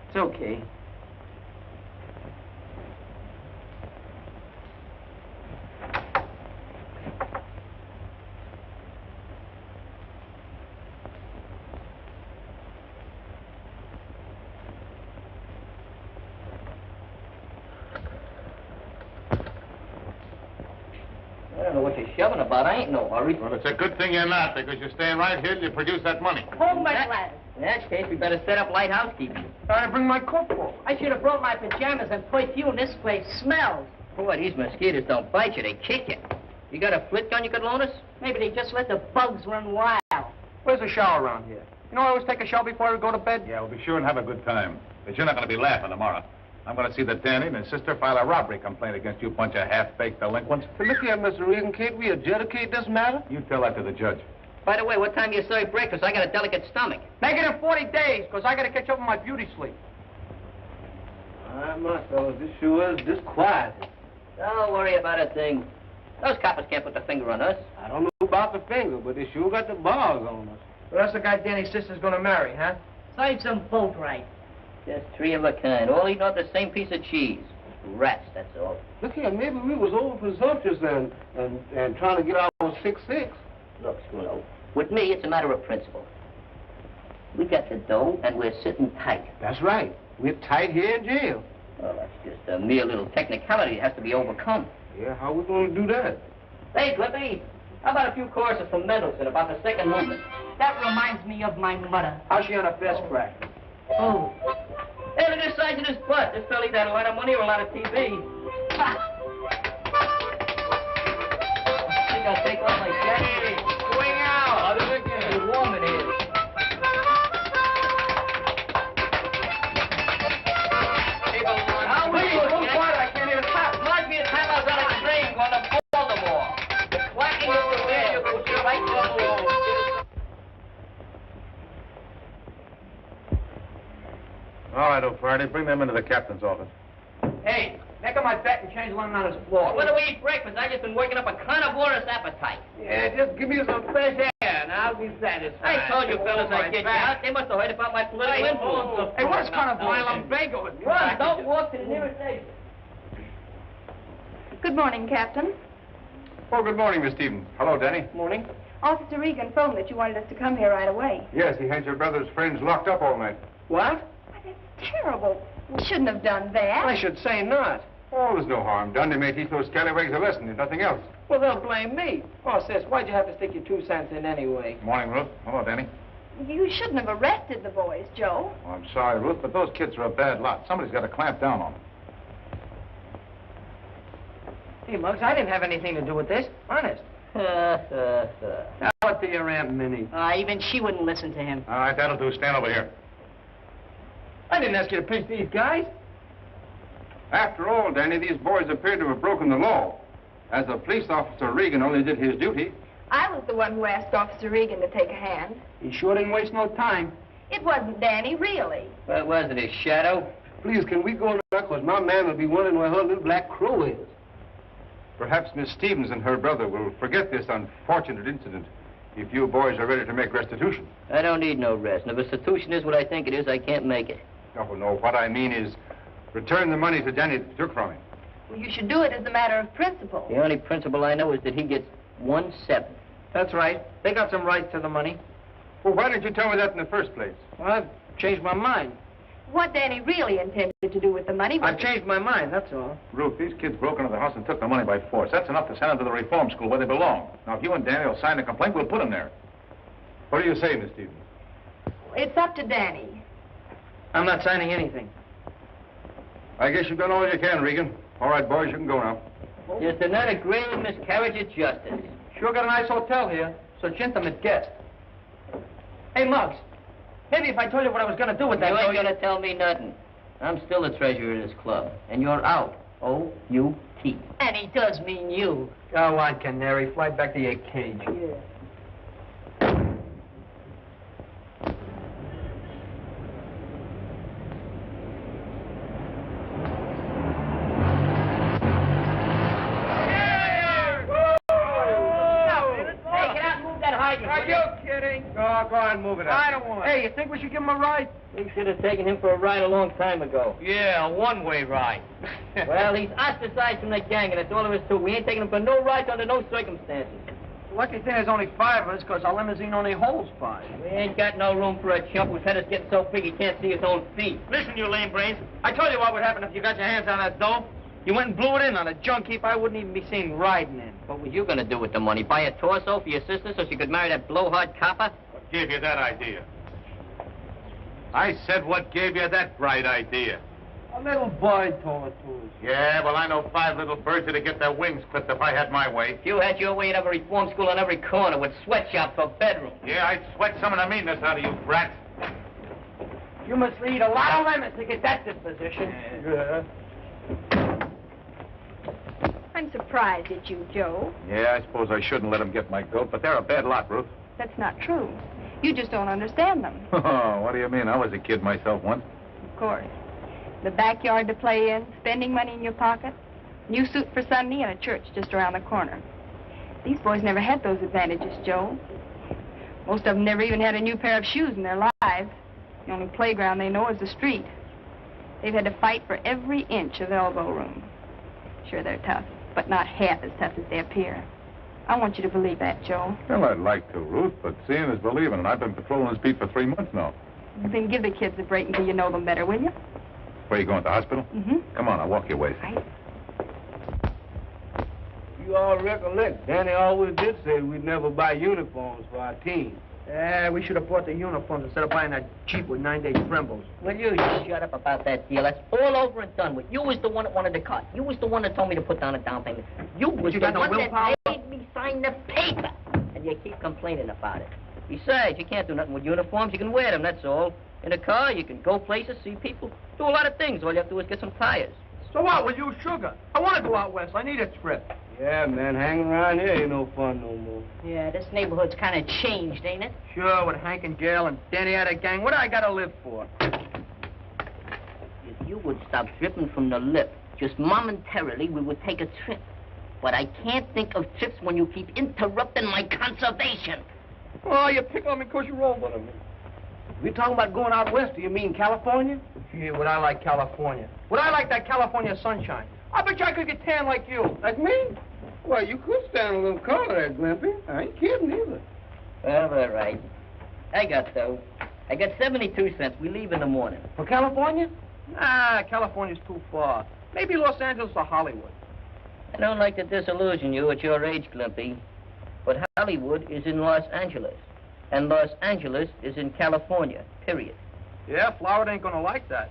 It's okay. I don't know what you're shoving about. I ain't no hurry. Well, it's a good thing you're not, because you're staying right here till you produce that money. Hold my glass. In that case, we better set up light housekeeping. I bring my coat for. I should have brought my pajamas and perfume. This place smells. Boy, these mosquitoes don't bite you. They kick you. You got a flit gun you could loan us? Maybe they just let the bugs run wild. Where's the shower around here? You know, I always take a shower before I go to bed. Yeah, we'll be sure and have a good time. But you're not going to be laughing tomorrow. I'm going to see that Danny and his sister file a robbery complaint against you bunch of half-baked delinquents. So look here, Mr. Regan, can't we adjudicate this matter? You tell that to the judge. By the way, what time do you serve breakfast? I got a delicate stomach. Make it in 40 days, because I got to catch up on my beauty sleep. All right, my fellas, this sure is quiet. Don't worry about a thing. Those coppers can't put the finger on us. I don't know about the finger, but they sure got the bars on us. Well, that's the guy Danny's sister's going to marry, huh? Serves them both right. Just 3 of a kind, all eating off the same piece of cheese. Rats, that's all. Look here, maybe we was over presumptuous and trying to get our 6/6. Look, Skuno, with me, it's a matter of principle. We got the dough, and we're sitting tight. That's right. We're tight here in jail. Well, that's just a mere little technicality that has to be overcome. Yeah, how we going to do that? Hey, Clippy, how about a few choruses from Mendelssohn about the second movement? That reminds me of my mother. How's she on her fast crack? Oh. Hey, look at the size of this butt. This fella got a lot of money or a lot of TV. Ha! I think I'll take off my jacket. Swing out! How warm it is. How are you? I can't hear the top. Reminds me of the time I was on a train going to Baltimore. The clacking of the wheel goes right to the wall. All right, O'Flaherty, bring them into the captain's office. Hey, make up my bet and change one on his floor. When do we eat breakfast? I just been working up a carnivorous appetite. Yeah, just give me some fresh air. I'll be satisfied. I told you fellas I'd get you out. They must have heard about my political influence. Hey, what kind of violent bagel is Run, don't walk to the nearest exit. Good morning, Captain. Oh, good morning, Miss Stevens. Hello, Danny. Morning. Officer Regan phoned that you wanted us to come here right away. Yes, he had your brother's friends locked up all night. What? Why, that's terrible. We shouldn't have done that. I should say not. Oh, there's no harm done. They may teach those scallywags a lesson, if nothing else. Well, they'll blame me. Oh, sis, why'd you have to stick your 2 cents in anyway? Morning, Ruth. Hello, Danny. You shouldn't have arrested the boys, Joe. Oh, I'm sorry, Ruth, but those kids are a bad lot. Somebody's got to clamp down on them. Hey, Muggs, I didn't have anything to do with this. Honest. Tell it to your Aunt Minnie. Even she wouldn't listen to him. All right, that'll do. Stand over here. I didn't ask you to pinch these guys. After all, Danny, these boys appear to have broken the law. As a police officer, Regan only did his duty. I was the one who asked Officer Regan to take a hand. He sure didn't waste no time. It wasn't Danny, really. What was it, his shadow? Please, can we go now? Because my man will be wondering where her little black crow is. Perhaps Miss Stevens and her brother will forget this unfortunate incident if you boys are ready to make restitution. I don't need no rest. And if restitution is what I think it is, I can't make it. Oh, no, what I mean is return the money to Danny that you took from him. Well, you should do it as a matter of principle. The only principle I know is that he gets 1/7. That's right. They got some right to the money. Well, why didn't you tell me that in the first place? Well, I've changed my mind. What Danny really intended to do with the money was... I've changed my mind, that's all. Ruth, these kids broke into the house and took the money by force. That's enough to send them to the reform school where they belong. Now, if you and Danny will sign a complaint, we'll put them there. What do you say, Miss Stevens? It's up to Danny. I'm not signing anything. I guess you've done all you can, Regan. All right, boys, you can go now. Just another grave miscarriage of justice. Sure got a nice hotel here. Such intimate guests. Hey, Muggs. Maybe if I told you what I was going to do with that... You ain't gonna tell me nothing. I'm still the treasurer of this club. And you're out. O-U-T. And he does mean you. Go on, Canary. Fly back to your cage. Yeah. Are you kidding? Go on, move it up. I don't want it. Hey, you think we should give him a ride? We should have taken him for a ride a long time ago. Yeah, a one-way ride. Well, he's ostracized from the gang, and that's all there is to it. We ain't taking him for no rides under no circumstances. Lucky thing there's only 5 of us, because our limousine only holds 5. We ain't got no room for a chump whose head is getting so big he can't see his own feet. Listen, you lame brains. I told you what would happen if you got your hands on that dough. You went and blew it in on a junk heap I wouldn't even be seen riding in. What was you gonna do with the money? Buy a torso for your sister so she could marry that blowhard copper? What gave you that idea? I said what gave you that bright idea? A little boy told it to us. Yeah, well, I know 5 little birds that'd get their wings clipped if I had my way. If you had your way, you'd have a reform school on every corner with sweatshops for bedrooms. Yeah, I'd sweat some of the meanness out of you brats. You must lead a lot of lemons to get that disposition. Yeah. I'm surprised at you, Joe. Yeah, I suppose I shouldn't let them get my goat, but they're a bad lot, Ruth. That's not true. You just don't understand them. Oh, what do you mean? I was a kid myself once. Of course. The backyard to play in, spending money in your pocket, new suit for Sunday, and a church just around the corner. These boys never had those advantages, Joe. Most of them never even had a new pair of shoes in their lives. The only playground they know is the street. They've had to fight for every inch of elbow room. Sure, they're tough, but not half as tough as they appear. I want you to believe that, Joe. Well, I'd like to, Ruth, but seeing is believing, and I've been patrolling this beat for 3 months now. Then give the kids a break until you know them better, will you? Where you going, to the hospital? Mm-hmm. Come on, I'll walk your way. Right. You all recollect, Danny always did say we'd never buy uniforms for our team. Yeah, we should have bought the uniforms instead of buying that cheap with 9-day trembles. Will you shut up about that deal? That's all over and done with. You was the one that wanted the cut. You was the one that told me to put down a down payment. You was You the got no one willpower? that made me sign the paper. And you keep complaining about it. Besides, you can't do nothing with uniforms. You can wear them, that's all. In a car, you can go places, see people, do a lot of things. All you have to do is get some tires. So what? We'll use sugar. I want to go out west. I need a trip. Yeah, man, hanging around here ain't no fun no more. Yeah, this neighborhood's kind of changed, ain't it? Sure, with Hank and Gail and Danny out of gang, what do I got to live for? If you would stop dripping from the lip, just momentarily, we would take a trip. But I can't think of trips when you keep interrupting my conservation. Oh, you pick on me because you're older than me. We talking about going out west, do you mean California? Gee, would I like California? Would I like that California sunshine? I bet you I could get tan like you. Like me? Well, you could stand a little colder there, Glimpy. I ain't kidding either. Well, all right. I got 72 cents. We leave in the morning. For California? Ah, California's too far. Maybe Los Angeles or Hollywood. I don't like to disillusion you at your age, Glimpy, but Hollywood is in Los Angeles, and Los Angeles is in California, period. Yeah, Florida ain't gonna like that.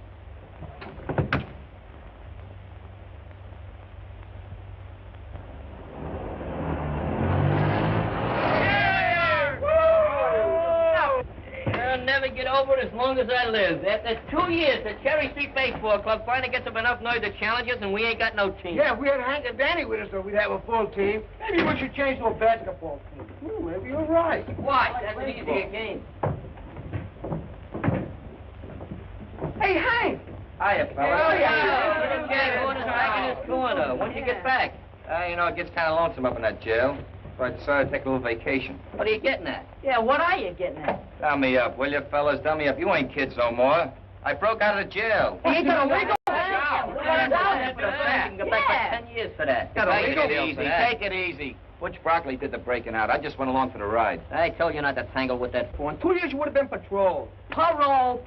I'll never get over it as long as I live. After 2 years, the Cherry Street Baseball Club finally gets up enough nerve to challenge us, and we ain't got no team. Yeah, if we had Hank and Danny with us, so we'd have a full team. Maybe we should change to a basketball team. Maybe you're right. Why? That's an easier game. Hey, Hank! Hiya, fella. Little Jack Horner's back in his corner. When'd you get back? You know, it gets kind of lonesome up in that jail. So I decided to take a little vacation. What are you getting at? Yeah, what are you getting at? Dumb me up, will you, fellas? Dumb me up. You ain't kids no more. I broke out of the jail. You ain't got a legal? You can go back for 10 years for that. Take it easy. Take it easy. Butch Broccoli did the breaking out. I just went along for the ride. I told you not to tangle with that For 2 years, you would have been patrolled. Parole!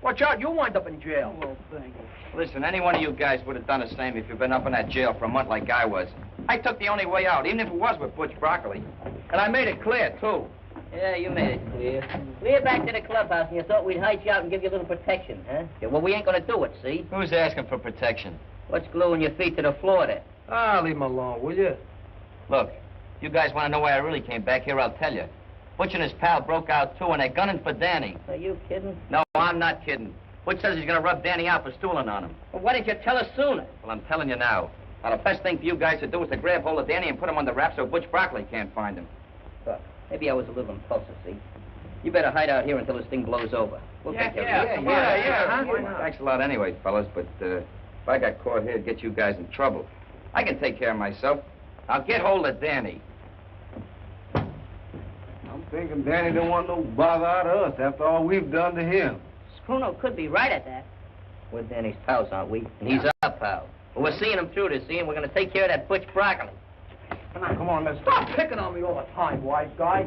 Watch out, you'll wind up in jail. Oh, thank you. Listen, any one of you guys would have done the same if you'd been up in that jail for a month like I was. I took the only way out, even if it was with Butch Broccoli. And I made it clear, too. Yeah, you made it clear. We're back to the clubhouse, and you thought we'd hide you out and give you a little protection, huh? Yeah, well, we ain't gonna do it, see? Who's asking for protection? What's gluing your feet to the floor there? Ah, leave him alone, will you? Look, you guys want to know why I really came back here, I'll tell you. Butch and his pal broke out, too, and they're gunning for Danny. Are you kidding? No, I'm not kidding. Butch says he's going to rub Danny out for stooling on him. Well, why didn't you tell us sooner? Well, I'm telling you now. Now, the best thing for you guys to do is to grab hold of Danny and put him under wraps so Butch Broccoli can't find him. Look, maybe I was a little impulsive, see? You better hide out here until this thing blows over. We'll take care of it. Yeah. Thanks a lot anyway, fellas, but if I got caught here, it'd get you guys in trouble. I can take care of myself. I'll get hold of Danny. I'm thinking Danny don't want no bother out of us after all we've done to him. Spruno could be right at that. We're Danny's pals, aren't we? And he's our pal. But we're seeing him through this, see? And we're going to take care of that Butch Broccoli. Come on, let's stop picking on me all the time, wise guy.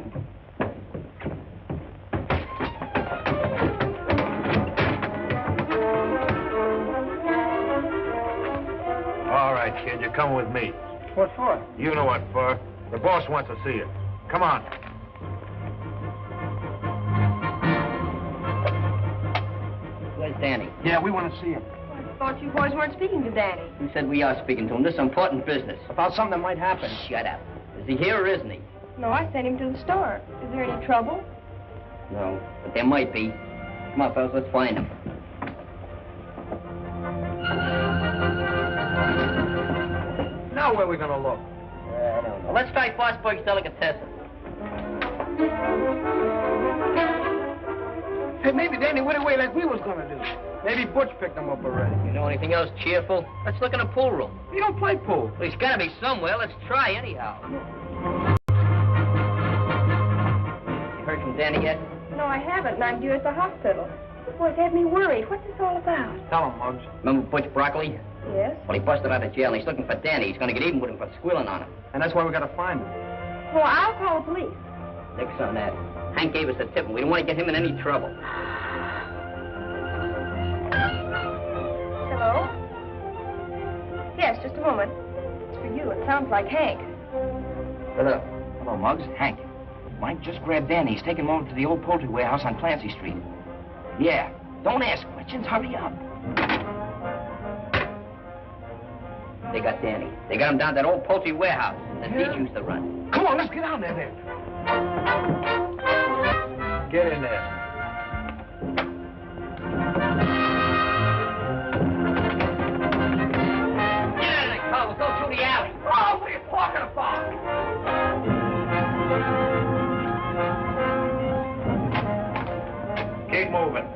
All right, kid, you're coming with me. What for? You know what for. The boss wants to see you. Come on. Where's Danny? Yeah, we want to see him. I thought you boys weren't speaking to Danny. You said we are speaking to him. This is important business. About something that might happen. Shut up. Is he here or isn't he? No, I sent him to the store. Is there any trouble? No, but there might be. Come on, fellas, let's find him. Now where are we going to look? I don't know. Let's try Fosburg's Delicatessen. Hey, maybe Danny went away like we was gonna do. Maybe Butch picked him up already. You know anything else cheerful? Let's look in the pool room. You don't play pool. Well, he's got to be somewhere. Let's try anyhow. You heard from Danny yet? No, I haven't, and I'm due at the hospital. This boy's had me worried. What's this all about? Tell him, Muggs. Remember Butch Broccoli? Yes? Well, he busted out of jail, and he's looking for Danny. He's going to get even with him for squealing on him. And that's why we got to find him. Well, I'll call the police. Nix on that. Hank gave us the tip, and we don't want to get him in any trouble. Hello? Yes, just a moment. It's for you. It sounds like Hank. Hello. Hello, Muggs. Hank. Mike just grabbed Danny. He's taking him over to the old poultry warehouse on Clancy Street. Yeah. Don't ask questions. Hurry up. They got Danny. They got him down to that old poultry warehouse. The thief used to run. Come on, let's get down there then. Get in there. Get out of the car. We'll go through the alley. Oh, what are you talking about? Keep moving.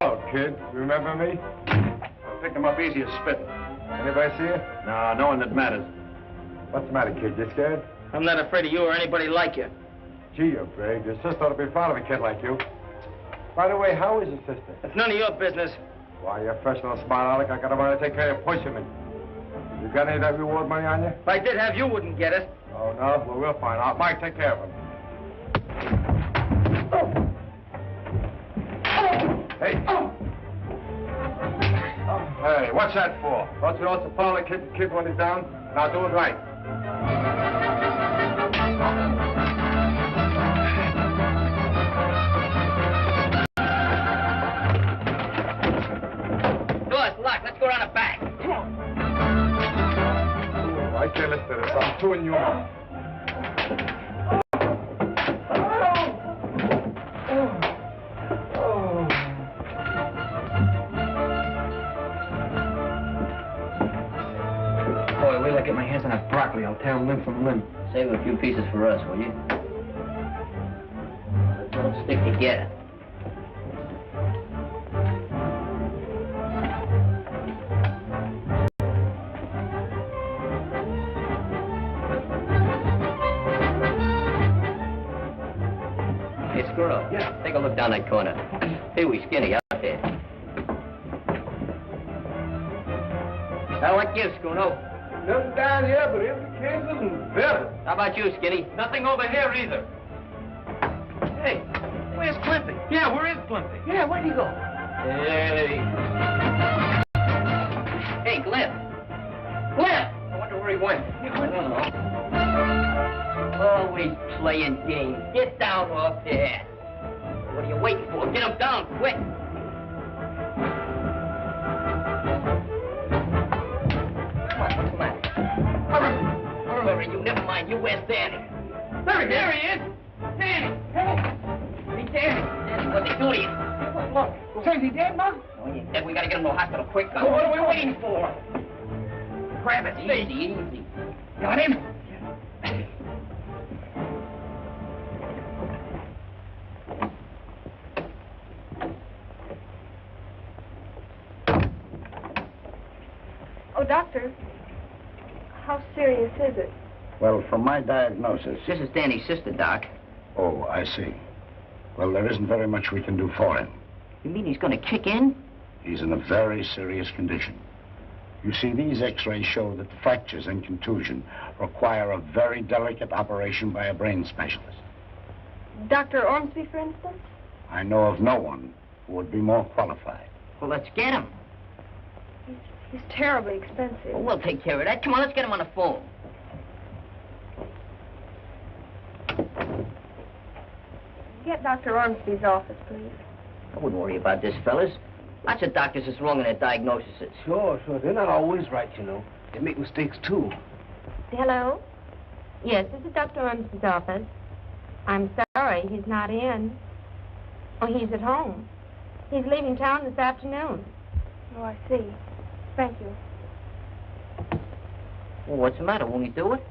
Hello, kid. Remember me? I picked him up easy as spitting. Anybody see you? No, no one that matters. What's the matter, kid? You scared? I'm not afraid of you or anybody like you. Gee, you're brave. Your sister ought to be proud of a kid like you. By the way, how is your sister? It's none of your business. Why, you're fresh and smart, Alec. I got a mind to take care of Pusherman. You got any of that reward money on you? If I did have, you wouldn't get it. Oh, no? Well, we'll find out. Mike, take care of him. Hey. Hey, what's that for? Don't you know it's a follow the kid when he's down? Now do it right. Door's locked. Let's go around the back. Come on. Oh, I can't listen to this. I'm too inhuman. Wait till I get my hands on that broccoli. I'll tear him limb from limb. Save a few pieces for us, will you? Don't stick together. Hey, Squirrel. Yeah. Take a look down that corner. Hey, we Skinny out there. Now, what gives, Squirrel? Nothing down here but empty cases and feathers. How about you, Skinny? Nothing over here either. Hey, where's Climpy? Yeah, where is Climpy? Yeah, where'd he go? Hey. Hey, Glenn. Glenn! I wonder where he went. I don't know. Always playing games. Get down off there. What are you waiting for? Get him down, quick. Come on, what's the matter? Hurry, you. Never mind. You, where's Danny? There he is. Danny. Hey, Danny. Danny, what they do to you? Look. Say, is he dead, Mug? Oh, he's dead. We gotta get him to the hospital quick. Well, what are we waiting for? Grab it. Easy. Got him? Oh, doctor, how serious is it? Well, from my diagnosis... This is Danny's sister, Doc. Oh, I see. Well, there isn't very much we can do for him. You mean he's gonna kick in? He's in a very serious condition. You see, these x-rays show that fractures and contusion require a very delicate operation by a brain specialist. Dr. Ormsby, for instance? I know of no one who would be more qualified. Well, let's get him. He's terribly expensive. Well, we'll take care of that. Come on, let's get him on the phone. Get Dr. Ormsby's office, please. I wouldn't worry about this, fellas. Lots of doctors is wrong in their diagnoses. Sure. They're not always right, you know. They make mistakes, too. Hello? Yes, this is Dr. Ormsby's office. I'm sorry, he's not in. Oh, he's at home. He's leaving town this afternoon. Oh, I see. Thank you. Well, what's the matter? Won't he do it?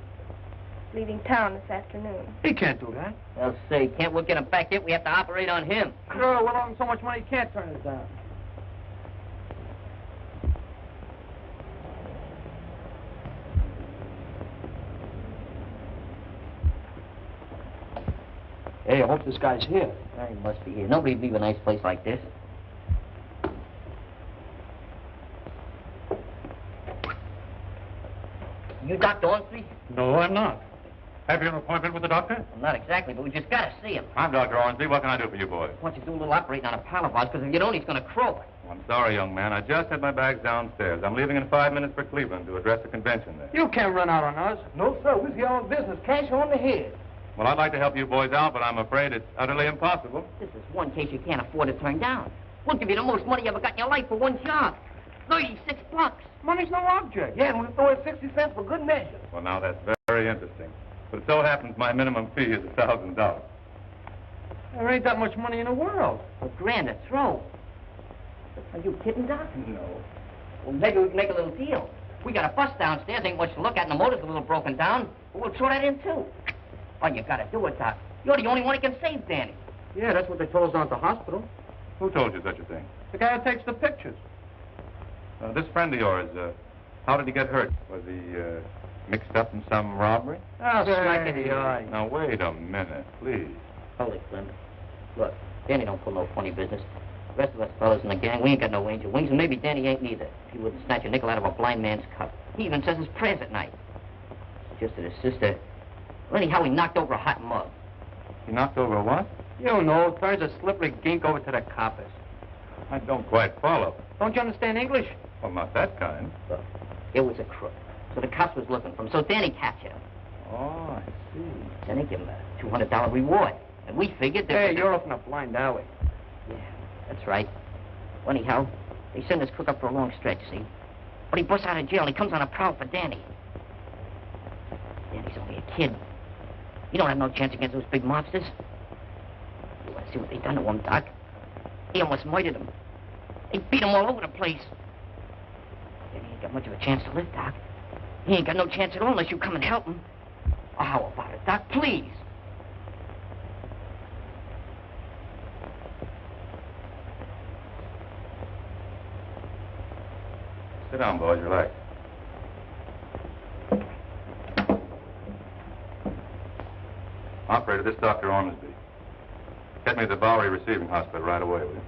Leaving town this afternoon. He can't do that. Well, say, can't we get him back yet? We have to operate on him. Sure, we'll owe him so much money he can't turn it down. Hey, I hope this guy's here. He must be here. Nobody'd leave a nice place like this. You Dr. Ormsby? No, I'm not. Have you an appointment with the doctor? Well, not exactly, but we just gotta see him. I'm Dr. Ormsby. What can I do for you boys? I want you to do a little operating on a pal of ours, because if you don't, he's gonna crow. I'm sorry, young man. I just had my bags downstairs. I'm leaving in 5 minutes for Cleveland to address a convention there. You can't run out on us. No, sir. We're here on business. Cash on the head. Well, I'd like to help you boys out, but I'm afraid it's utterly impossible. This is one case you can't afford to turn down. We'll give you the most money you ever got in your life for one job. $36. Money's no object. Yeah, and we'll throw in 60 cents for good measure. Well, now, that's very interesting. But it so happens my minimum fee is $1,000. There ain't that much money in the world. $1,000 a throw. Are you kidding, Doc? No. Well, maybe we can make a little deal. We got a bus downstairs, ain't much to look at, and the motor's a little broken down. But we'll throw that in, too. All you gotta do it, Doc. You're the only one who can save Danny. Yeah, that's what they told us down at the hospital. Who told you such a thing? The guy who takes the pictures. This friend of yours, how did he get hurt? Was he Mixed up in some robbery? Oh, smack in the eye. Now, wait a minute, please. Holy Clem. Look, Danny don't pull no funny business. The rest of us fellas in the gang, we ain't got no angel wings, and maybe Danny ain't neither. He wouldn't snatch a nickel out of a blind man's cup. He even says his prayers at night. Just to his sister. Well, anyhow, he knocked over a hot mug. He knocked over what? You know, turns a slippery gink over to the coppers. I don't quite follow. Don't you understand English? Well, not that kind. Look, it was a crook. So the cops was looking for him, so Danny captured him. Oh, I see. Then they give him a $200 reward. And we figured that... Hey, you're off in a blind alley. Yeah, that's right. Well, anyhow, they send this crook up for a long stretch, see? But he busts out of jail and he comes on a prowl for Danny. Danny's only a kid. He don't have no chance against those big mobsters. You want to see what they done to him, Doc? He almost murdered him. They beat him all over the place. Danny ain't got much of a chance to live, Doc. He ain't got no chance at all unless you come and help him. Oh, how about it, Doc? Please. Sit down, boys. Relax. Operator, this is Dr. Ormsby. Get me to the Bowery Receiving Hospital right away, will you?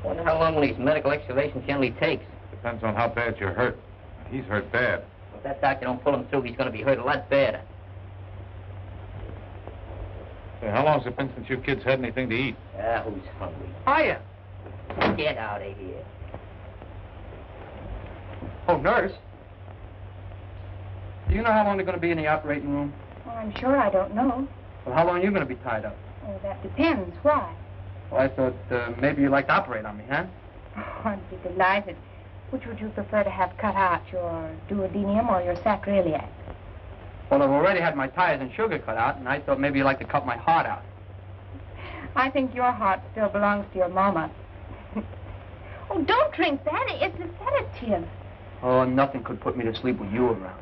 Wonder how long one of these medical excavations generally takes. Depends on how bad you're hurt. He's hurt bad. If that doctor don't pull him through, he's going to be hurt a lot badder. Hey, how long's it been since you kids had anything to eat? Ah, who's hungry? Hiya. Get out of here. Oh, nurse. Do you know how long they're going to be in the operating room? Well, I'm sure I don't know. Well, how long are you going to be tied up? Oh, that depends. Why? Well, I thought maybe you'd like to operate on me, huh? Oh, I'd be delighted. Which would you prefer to have cut out, your duodenum or your sacroiliac? Well, I've already had my tires and sugar cut out, and I thought maybe you'd like to cut my heart out. I think your heart still belongs to your mama. Oh, don't drink that. It's a sedative. Oh, nothing could put me to sleep with you around.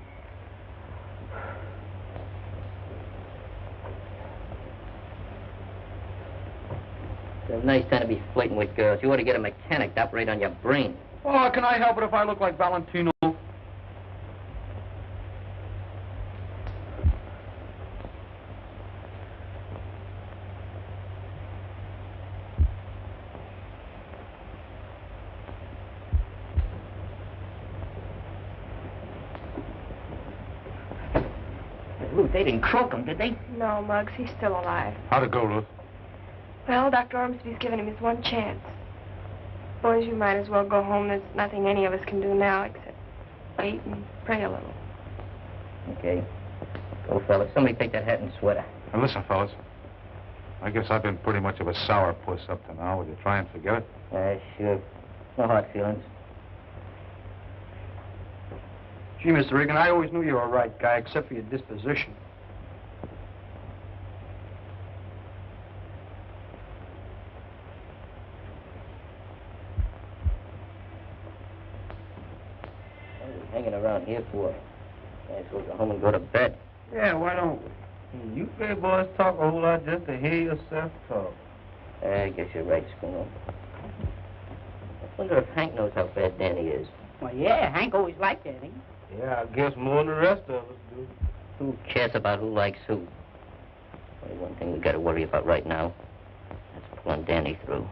It's a nice time to be flirting with girls. You ought to get a mechanic to operate on your brain. Oh, can I help it if I look like Valentino? Ruth, they didn't croak him, did they? No, Muggs, he's still alive. How'd it go, Ruth? Well, Dr. Ormsby's given him his one chance. Boys, you might as well go home. There's nothing any of us can do now except wait and pray a little. Okay. Go, fellas. Somebody take that hat and sweater. Now, listen, fellas. I guess I've been pretty much of a sourpuss up to now. Will you try and forget it? Sure. No hard feelings. Gee, Mr. Regan, I always knew you were a right guy, except for your disposition. What are we hanging around here for? Might as well go home and go to bed. Yeah, why don't we? You big boys talk a whole lot just to hear yourself talk. I guess you're right, Schooner. I wonder if Hank knows how bad Danny is. Well, yeah, Hank always liked Danny. Yeah, I guess more than the rest of us do. Who cares about who likes who? Only one thing we got to worry about right now. That's pulling Danny through.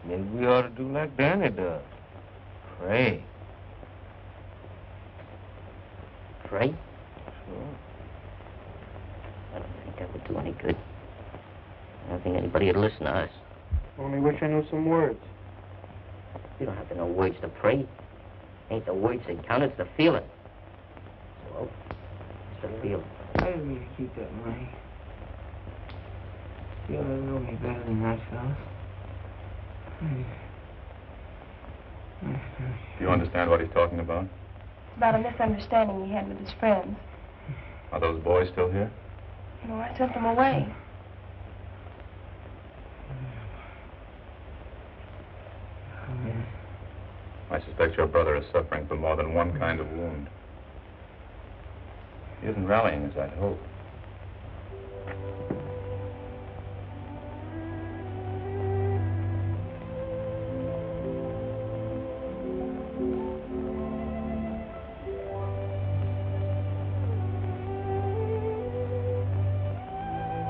Maybe we ought to do like Danny does. Pray. Pray? Sure. I don't think that would do any good. I don't think anybody would listen to us. Only wish I knew some words. You don't have to know words to pray. Ain't the words that count, it's the feeling. So, it's the feeling. I didn't mean to keep that money. You ought to know me better than that, fellas. Do you understand what he's talking about? It's about a misunderstanding he had with his friends. Are those boys still here? No, I sent them away. I suspect your brother is suffering from more than one kind of wound. He isn't rallying as I'd hoped.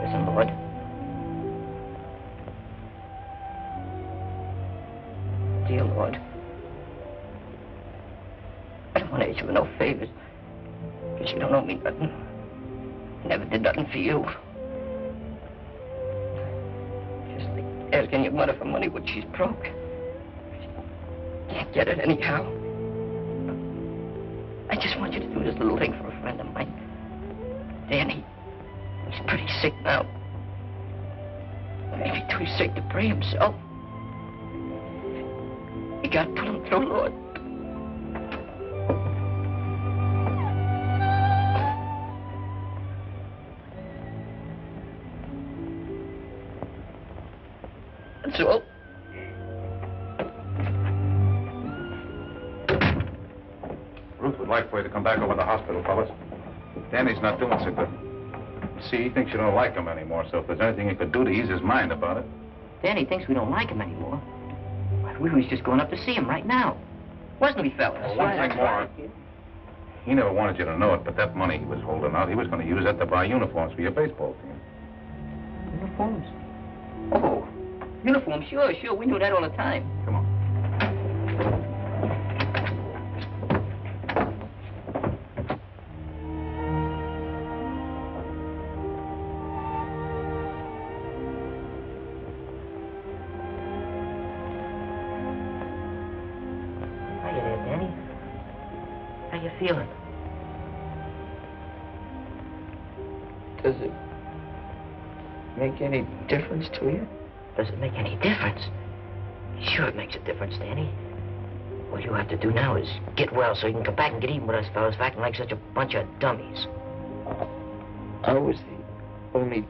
Listen, Lord. Dear Lord. I don't want to ask you no favors. Because you don't owe me nothing. Never did nothing for you. Just like asking your mother for money when she's broke. She can't get it anyhow. I just want you to do this little thing for a friend of mine. Danny. He's pretty sick now. Maybe too sick to pray himself. You gotta put him through, Lord. That's all. Ruth would like for you to come back over to the hospital, fellas. Danny's not doing so good. See, he thinks you don't like him anymore, so if there's anything you could do to ease his mind about it. Danny thinks we don't like him anymore. We was just going up to see him right now. Wasn't we, fellas? Well, one thing more. He never wanted you to know it, but that money he was holding out, he was going to use that to buy uniforms for your baseball team. Uniforms? Oh, uniforms, sure. We knew that all the time. Come on. Hiya there, Danny. How you feeling? Does it make any difference to you? Does it make any difference? Sure it makes a difference, Danny. All you have to do now is get well so you can come back and get even with us fellas for acting like such a bunch of dummies. I was the only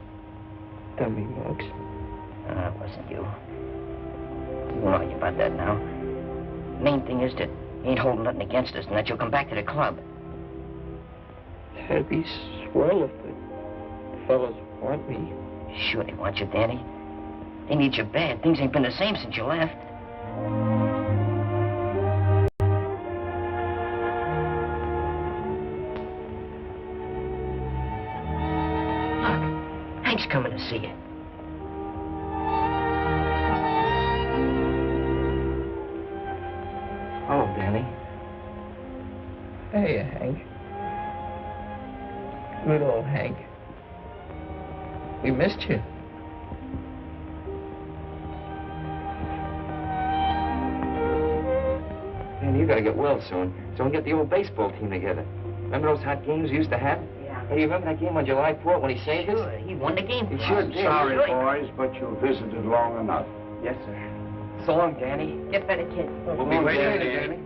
dummy, Muggs. It wasn't you. We won't argue about that now. Main thing is that you ain't holding nothing against us and that you'll come back to the club. That'd be swell if the fellas want me. Sure they want you, Danny. They need you bad. Things ain't been the same since you left. Look, Hank's coming to see you. Hello, Danny. Hey, Hank. Good old Hank. We missed you. Man, you gotta get well soon, so we can get the old baseball team together. Remember those hot games we used to have? Yeah. Hey, you remember that game on July 4th when he saved us? Sure, he won the game. He sure did. Sorry, boys, but you visited long enough. Yes, sir. So long, Danny. Get better, kid. We'll be waiting, Danny.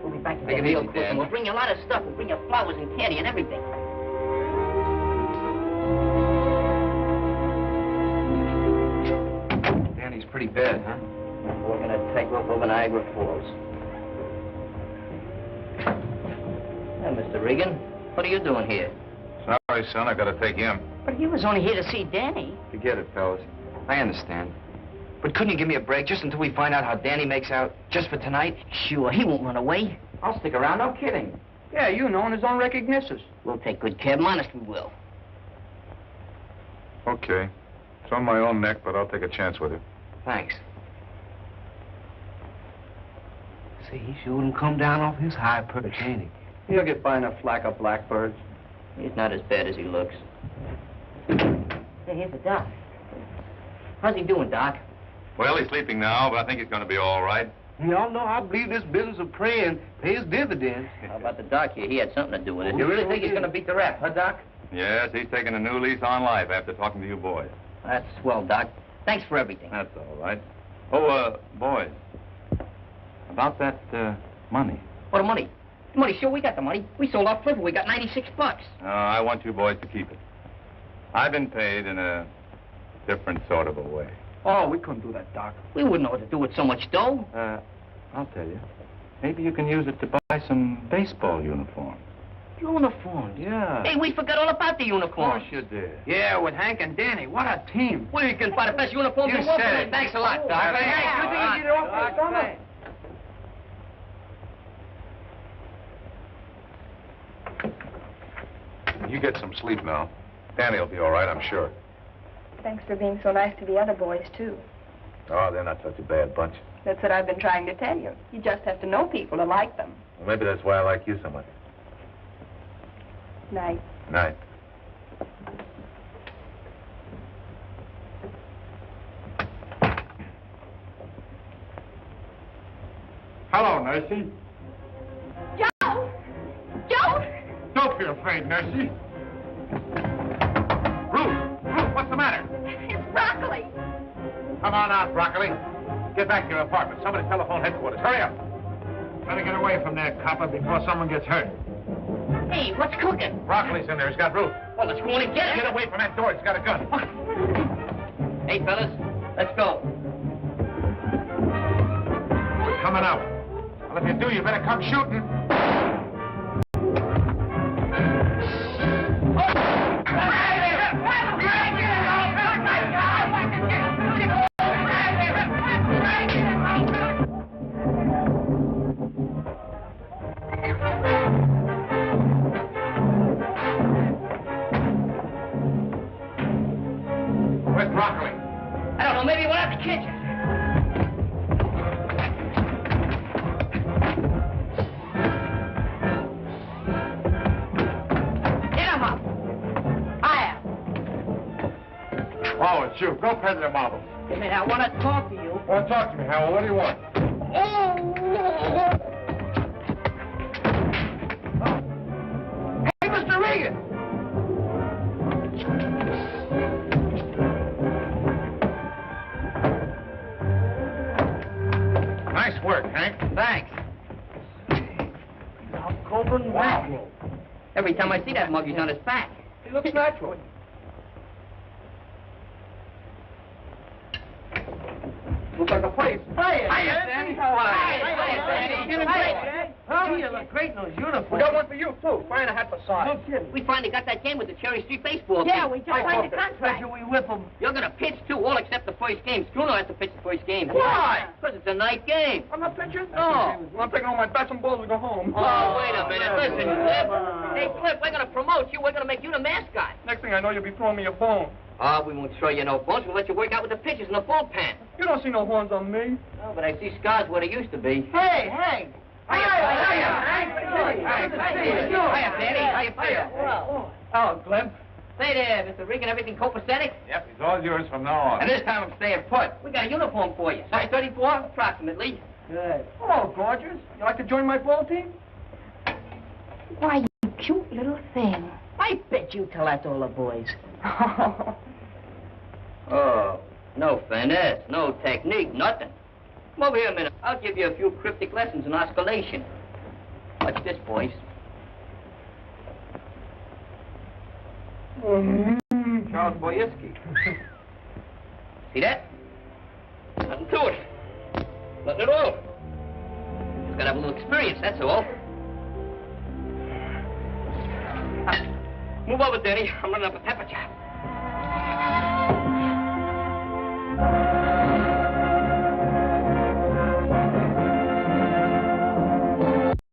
We'll be back Take again it real easy, quick, Dan. and we'll bring you a lot of stuff. We'll bring you flowers and candy and everything. Danny's pretty bad, huh? We're gonna take off over Niagara Falls. Now, Mr. Regan, what are you doing here? Sorry, son, I got to take him. But he was only here to see Danny. Forget it, fellas. I understand. But couldn't you give me a break just until we find out how Danny makes out? Just for tonight? Sure, he won't run away. I'll stick around, no kidding. Yeah, you know, and his own recognitions. We'll take good care of him, honest we will. Okay. It's on my own neck, but I'll take a chance with it. Thanks. See, he sure wouldn't come down off his high perch, ain't he? He'll get by in a flock of blackbirds. He's not as bad as he looks. Hey, here's the doc. How's he doing, Doc? Well, he's sleeping now, but I think he's going to be all right. Y'all know I believe this business of praying pays dividends. How about the doc here? He had something to do with it. You really think he's going to beat the rap, huh, Doc? Yes, he's taking a new lease on life after talking to you boys. That's swell, Doc. Thanks for everything. That's all right. Oh, boys. About that, money. What money? Money, sure, we got the money. We sold our flipper. We got 96 bucks. I want you boys to keep it. I've been paid in a different sort of a way. Oh, we couldn't do that, Doc. We wouldn't know what to do with so much dough. I'll tell you. Maybe you can use it to buy some baseball uniforms. Uniforms? Yeah. Hey, we forgot all about the Of uniforms. course you did. Yeah, with Hank and Danny. What a team. We can buy the best uniforms You in the world. said it. Thanks a lot, Doc. Hey, Hank, you think you get it off for the summer? You get some sleep now. Danny will be all right, I'm sure. Thanks for being so nice to the other boys, too. Oh, they're not such a bad bunch. That's what I've been trying to tell you. You just have to know people to like them. Well, maybe that's why I like you so much. Night. Night. Hello, Nursey. Joe! Joe! Don't be afraid, Nursey. Ruth, what's the matter? It's broccoli. Come on out, Broccoli. Get back to your apartment. Somebody telephone headquarters. Hurry up. Better get away from there, copper, before someone gets hurt. Hey, what's cooking? Broccoli's in there. He's got Ruth. Well, let's go in and get him. Get away from that door. He's got a gun. Hey, fellas, let's go. Who's coming out? Well, if you do, you better come shooting. Where's Broccoli? I don't know, maybe we'll have to catch him. Get him up. Hiya. Oh, it's you. Go peddle your marbles. Hey, man, I want to talk to you. Well, talk to me, Howell. What do you want? Hey, Mr. Regan. Nice work, Hank. Thanks. Golden Magna. Every time I see that mug, he's on his back. He looks natural. Looks like a place. Hiya, Danny. How are you? Hiya, Danny. You look great, Danny. Huh? You look great in those uniforms. We got one for you, too. Find a hat for size. No kidding. We finally got that game with the Cherry Street baseball team. Yeah, we just signed the contract. We whip them. You're going to pitch, too, all except the first game. Struno has to pitch the first game. Why? Because it's a night game. I'm not pitching? No. Well, I'm taking all my bats and balls to go home. Oh, wait a minute. Listen, Cliff. Hey, Cliff, we're going to promote you. We're going to make you the mascot. Next thing I know, you'll be throwing me a bone. Oh, we won't throw you no bones. We'll let you work out with the pitchers in the bullpen. You don't see no horns on me. Oh, but I see scars where they used to be. Hey, Hank. Hiya, Danny. How you feel? Oh, Glenn. Say there, Mr. Regan, everything copacetic? Yep, he's all yours from now on. And this time I'm staying put. We got a uniform for you. Size 34, approximately. Good. Hello, gorgeous. You like to join my ball team? Why, you cute little thing. I bet you tell that to all the boys. Oh, no finesse, no technique, nothing. Come over here a minute. I'll give you a few cryptic lessons in osculation. Watch this, boys. Charles Boyerski. See that? Nothing to it. Nothing at all. Just gotta have a little experience, that's all. Move over, Danny. I'm running up a pepper chop.